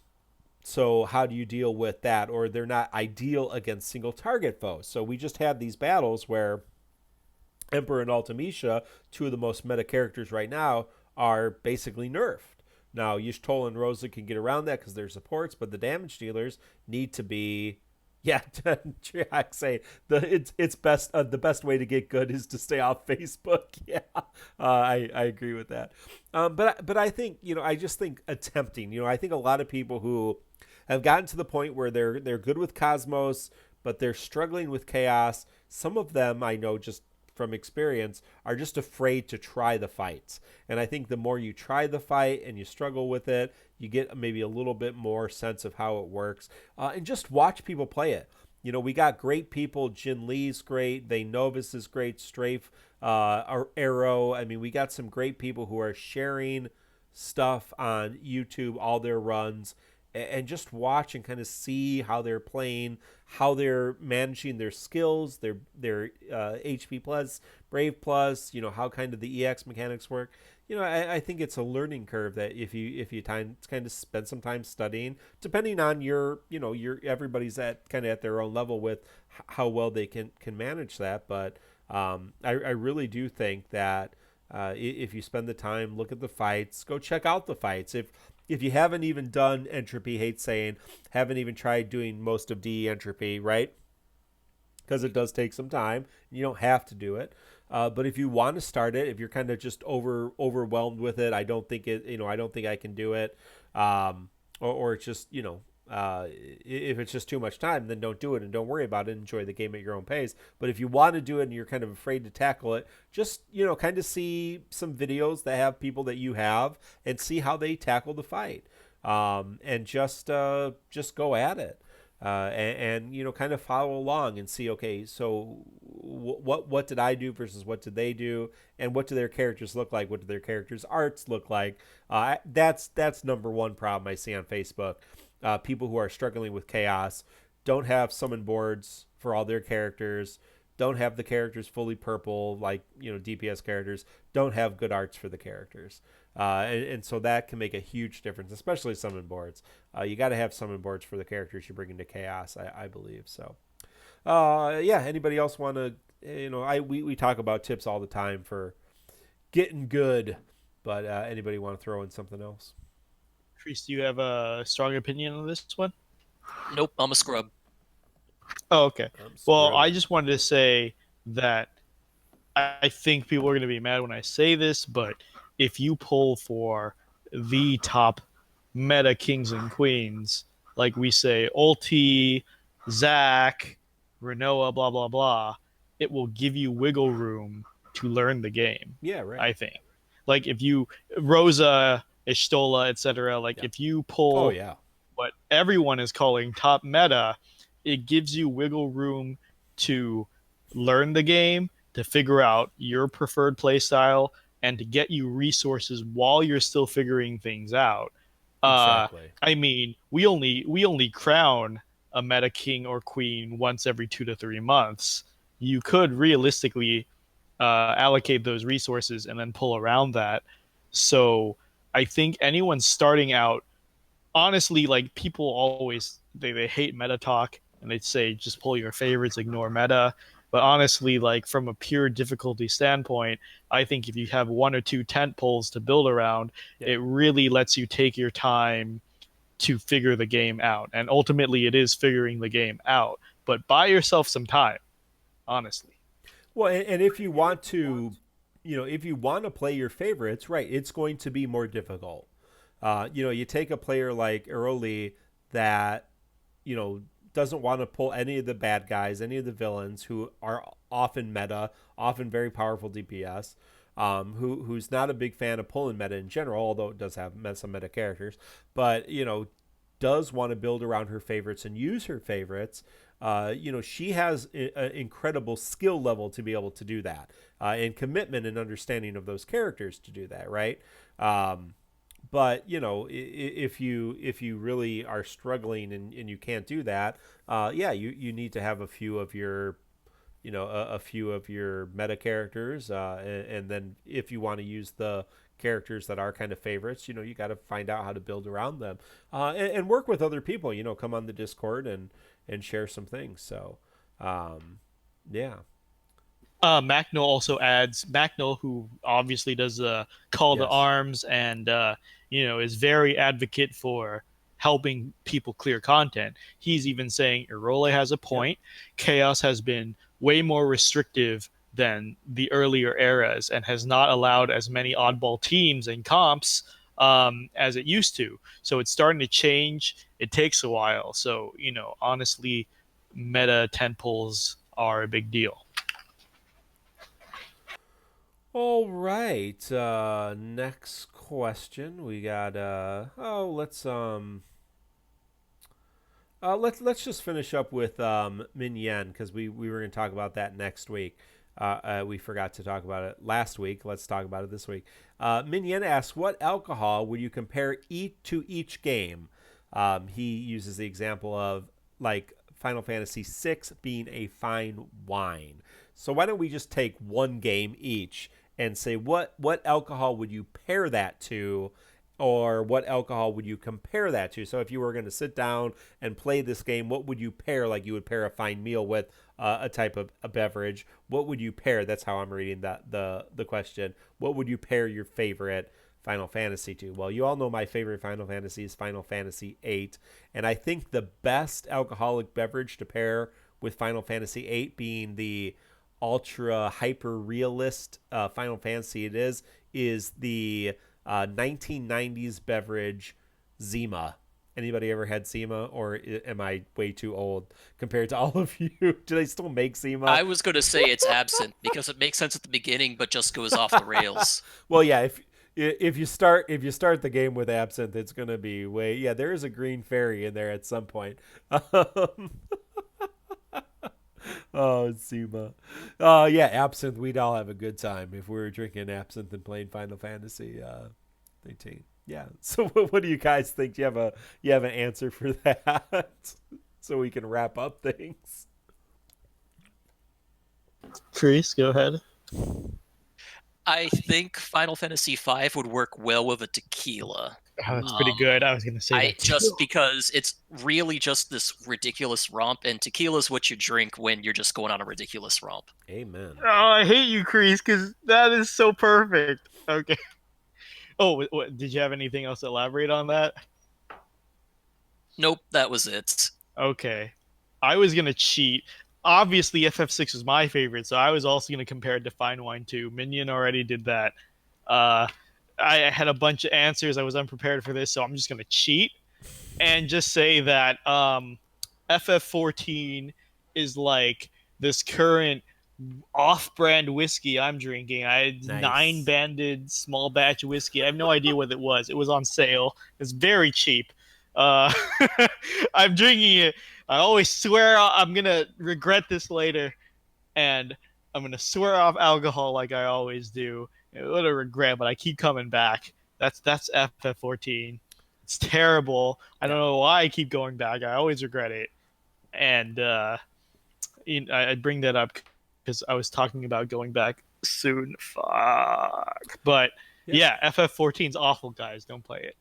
So how do you deal with that? Or they're not ideal against single target foes. So we just had these battles where Emperor and Ultimecia, 2 of the most meta characters right now, are basically nerfed. Now, Y'shtola and Rosa can get around that because they're supports, but the damage dealers need to be... Yeah, Triac say it's best. The best way to get good is to stay off Facebook. Yeah, I agree with that. But I think I just think attempting. I think a lot of people who have gotten to the point where they're good with Cosmos, but they're struggling with Chaos. Some of them I know just from experience are just afraid to try the fights. And I think the more you try the fight and you struggle with it, you get maybe a little bit more sense of how it works. And just watch people play it. We got great people. Jin Lee's great. They Novus is great. Strafe, Arrow. I mean, we got some great people who are sharing stuff on YouTube, all their runs, and just watch and kind of see how they're playing, how they're managing their skills, their HP plus, Brave plus, how kind of the EX mechanics work. I think it's a learning curve that if you kind of spend some time studying, depending on your everybody's at their own level with how well they can manage that. But I really do think that if you spend the time, look at the fights, go check out the fights. If you haven't even done Entropy, hate saying, haven't even tried doing most of DE Entropy, right? Because it does take some time. You don't have to do it. But if you want to start it, if you're kind of just overwhelmed with it, I don't think I don't think I can do it. Or it's just, if it's just too much time, then don't do it and don't worry about it. Enjoy the game at your own pace. But if you want to do it and you're kind of afraid to tackle it, just, kind of see some videos that have people that you have and see how they tackle the fight. And just go at it. And kind of follow along and see, okay, so what did I do versus what did they do, and what do their characters look like? What do their characters' arts look like? That's number one problem I see on Facebook. People who are struggling with Chaos don't have summon boards for all their characters, don't have the characters fully purple like DPS characters, don't have good arts for the characters. And so that can make a huge difference, especially summon boards. You got to have summon boards for the characters you bring into Chaos, I believe. So, yeah. Anybody else want to? We talk about tips all the time for getting good, but anybody want to throw in something else? Chris, do you have a strong opinion on this one? Nope, I'm a scrub. Oh, okay. Well, I just wanted to say that I think people are going to be mad when I say this, but if you pull for the top meta kings and queens, like we say, Ulti, Zac, Renoa, blah, blah, blah, it will give you wiggle room to learn the game. Yeah, right. I think. Like if you, Rosa, Y'shtola, etc., if you pull what everyone is calling top meta, it gives you wiggle room to learn the game, to figure out your preferred playstyle, and to get you resources while you're still figuring things out. Exactly. I mean, we only crown a meta king or queen once every 2 to 3 months. You could realistically allocate those resources and then pull around that. So I think anyone starting out, honestly, people always they hate meta talk, and they say just pull your favorites, ignore meta. But honestly, like from a pure difficulty standpoint, I think if you have one or two tent poles to build around, it really lets you take your time to figure the game out. And ultimately, it is figuring the game out. But buy yourself some time, honestly. Well, and if you want to, if you want to play your favorites, right, it's going to be more difficult. You take a player like Early that, doesn't want to pull any of the bad guys, any of the villains who are often meta, often very powerful DPS, who's not a big fan of pulling meta in general, although it does have some meta characters, but, does want to build around her favorites and use her favorites. She has an incredible skill level to be able to do that, and commitment and understanding of those characters to do that, right? But if you really are struggling and you can't do that, you need to have a few of your meta characters, and then if you want to use the characters that are kind of favorites, you got to find out how to build around them, and work with other people. Come on the Discord and share some things. So, yeah. Macno also adds Macno, who obviously does a call to arms and is very advocate for helping people clear content. He's even saying Irole has a point. Chaos has been way more restrictive than the earlier eras and has not allowed as many oddball teams and comps as it used to. So it's starting to change. It takes a while. So, honestly, meta tentpoles are a big deal. All right. Next question. We got let's just finish up with Min Yen, because we were going to talk about that next week. We forgot to talk about it last week. Let's talk about it this week. Min Yen asks, what alcohol would you compare to each game? He uses the example of like Final Fantasy VI being a fine wine. So why don't we just take one game each and say what alcohol would you pair that to, or what alcohol would you compare that to? So if you were going to sit down and play this game, what would you pair? Like you would pair a fine meal with a type of a beverage. What would you pair? That's how I'm reading the question. What would you pair your favorite Final Fantasy to? Well, you all know my favorite Final Fantasy is Final Fantasy VIII, and I think the best alcoholic beverage to pair with Final Fantasy VIII, being the ultra hyper realist Final Fantasy it is the 1990s beverage Zima. Anybody ever had Zima, or am I way too old compared to all of you? Do they still make Zima? I was going to say it's absinthe because it makes sense at the beginning, but just goes off the rails. Well, yeah, if you start the game with absinthe, it's going to be way. Yeah, there is a green fairy in there at some point. Oh, Zima. Yeah, absinthe. We'd all have a good time if we were drinking absinthe and playing Final Fantasy 18. Yeah. So what do you guys think? Do you have an answer for that? So we can wrap up things. Chris, go ahead. I think Final Fantasy V would work well with a tequila. Oh, that's pretty good. I was going to say that just because it's really just this ridiculous romp, and tequila is what you drink when you're just going on a ridiculous romp. Amen. Oh, I hate you, Chris, because that is so perfect. Okay. Oh, did you have anything else to elaborate on that? Nope, that was it. Okay. I was going to cheat. Obviously, FF6 was my favorite, so I was also going to compare it to Fine Wine 2. Minion already did that. I had a bunch of answers. I was unprepared for this, so I'm just going to cheat and just say that FF14 is like this current off-brand whiskey I'm drinking. I had 9-banded small batch whiskey. I have no idea what it was. It was on sale. It's very cheap. I'm drinking it. I always swear I'm going to regret this later, and I'm going to swear off alcohol like I always do. What a regret, but I keep coming back. That's FF14. It's terrible. I don't know why I keep going back. I always regret it. And I bring that up because I was talking about going back soon. Fuck. But yeah, FF14's awful, guys. Don't play it.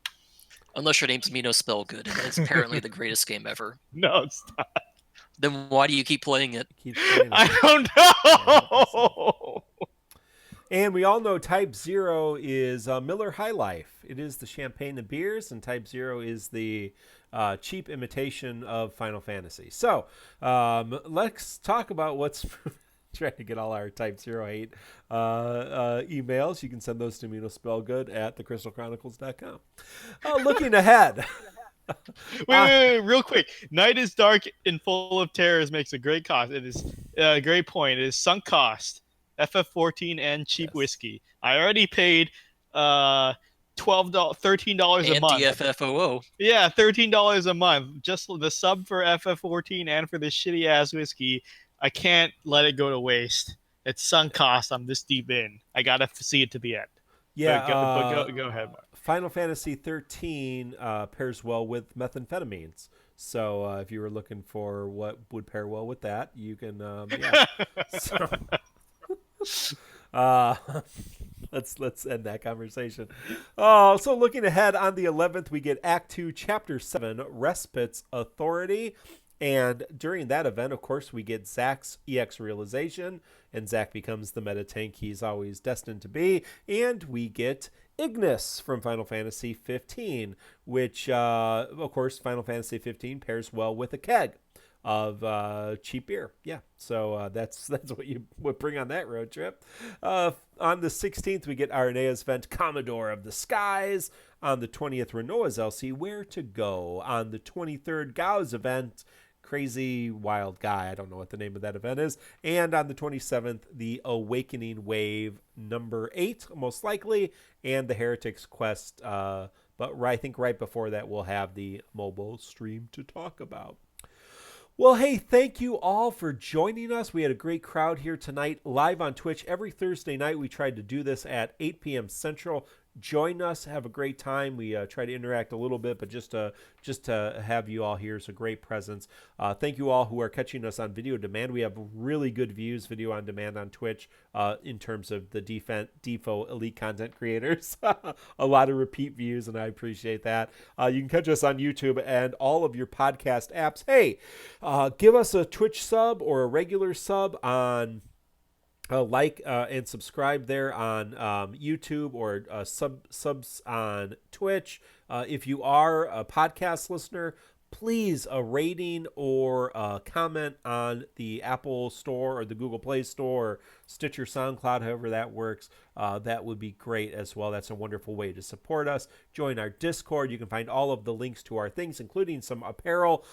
Unless your name's Mino Spellgood, and it's apparently the greatest game ever. No, stop. Then why do you keep playing it? Keep playing it. I don't know. And we all know Type 0 is Miller High Life. It is the champagne and beers, and Type 0 is the cheap imitation of Final Fantasy. So let's talk about what's... trying to get all our Type 0 hate emails. You can send those to MinoSpellGood at thecrystalchronicles.com. Looking ahead. Wait, real quick. Night is dark and full of terrors makes a great cost. It is a great point. It is sunk cost. FF14 and cheap whiskey. I already paid $13 a And month. DFFOO. Yeah, $13 a month. Just the sub for FF14 and for this shitty ass whiskey. I can't let it go to waste. It's sunk cost. I'm this deep in. I gotta see it to the end. Yeah, but go ahead, Mark. Final Fantasy 13 pairs well with methamphetamines. So if you were looking for what would pair well with that, you can let's end that conversation. So looking ahead, on the 11th we get Act 2 Chapter 7, Respite's Authority. And during that event, of course, we get Zack's EX realization, and Zack becomes the meta tank he's always destined to be. And we get Ignis from Final Fantasy 15, which, of course, Final Fantasy 15 pairs well with a keg of cheap beer. Yeah, so that's what you would bring on that road trip. On the 16th, we get Aranea's event, Commodore of the Skies. On the 20th, Renoa's LC, Where to Go. On the 23rd, Gao's event, Crazy Wild Guy. I don't know what the name of that event is. And on the 27th, the Awakening Wave number 8, most likely, and the Heretics Quest. But I think right before that, we'll have the mobile stream to talk about. Well, hey, thank you all for joining us. We had a great crowd here tonight, live on Twitch. Every Thursday night, we tried to do this at 8 p.m. Central. Join us, have a great time. We try to interact a little bit, but just to have you all here is a great presence. Thank you all who are catching us on video demand. We have really good views, video on demand on Twitch in terms of the Defo elite content creators. A lot of repeat views, and I appreciate that. You can catch us on YouTube and all of your podcast apps. Hey, give us a Twitch sub or a regular sub on... and subscribe there on YouTube or subs on Twitch. If you are a podcast listener, please a rating or a comment on the Apple Store or the Google Play Store, or Stitcher, SoundCloud, however that works. That would be great as well. That's a wonderful way to support us. Join our Discord. You can find all of the links to our things, including some apparel,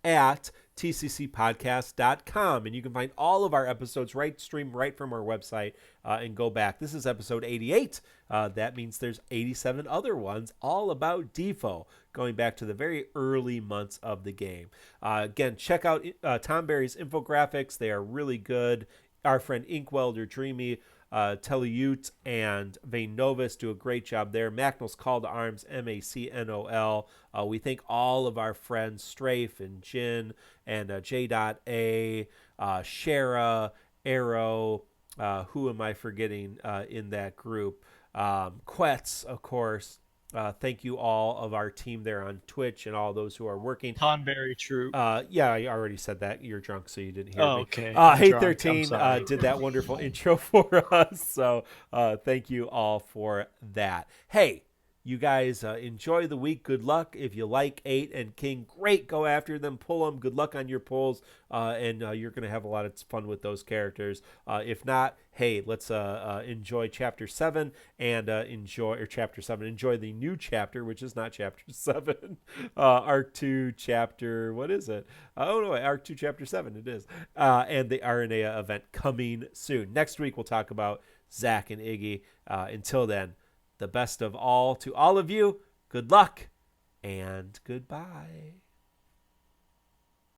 at tccpodcast.com, and you can find all of our episodes stream right from our website and go back. This is episode 88. That means there's 87 other ones all about Defo, going back to the very early months of the game. Again, check out Tom Berry's infographics. They are really good. Our friend Inkwelder Dreamy, Teleute and Vane Novus do a great job there. Macnol's Call to Arms, MACNOL. We thank all of our friends, Strafe and Jin and J.A, Shara, Arrow, who am I forgetting in that group? Quetz, of course. Thank you all of our team there on Twitch and all those who are working. Tonberry Troop. Yeah, I already said that. You're drunk, so you didn't hear me. Okay. Hey 13 did that wonderful intro for us. So thank you all for that. Hey, you guys enjoy the week. Good luck. If you like 8 and King, great. Go after them. Pull them. Good luck on your pulls. And you're going to have a lot of fun with those characters. If not, hey, let's enjoy Chapter 7 and enjoy the new chapter, which is not Chapter 7. Arc 2 Chapter, what is it? Arc 2 Chapter 7, it is. And the Aranea event coming soon. Next week, we'll talk about Zack and Iggy. Until then, the best of all to all of you. Good luck and goodbye.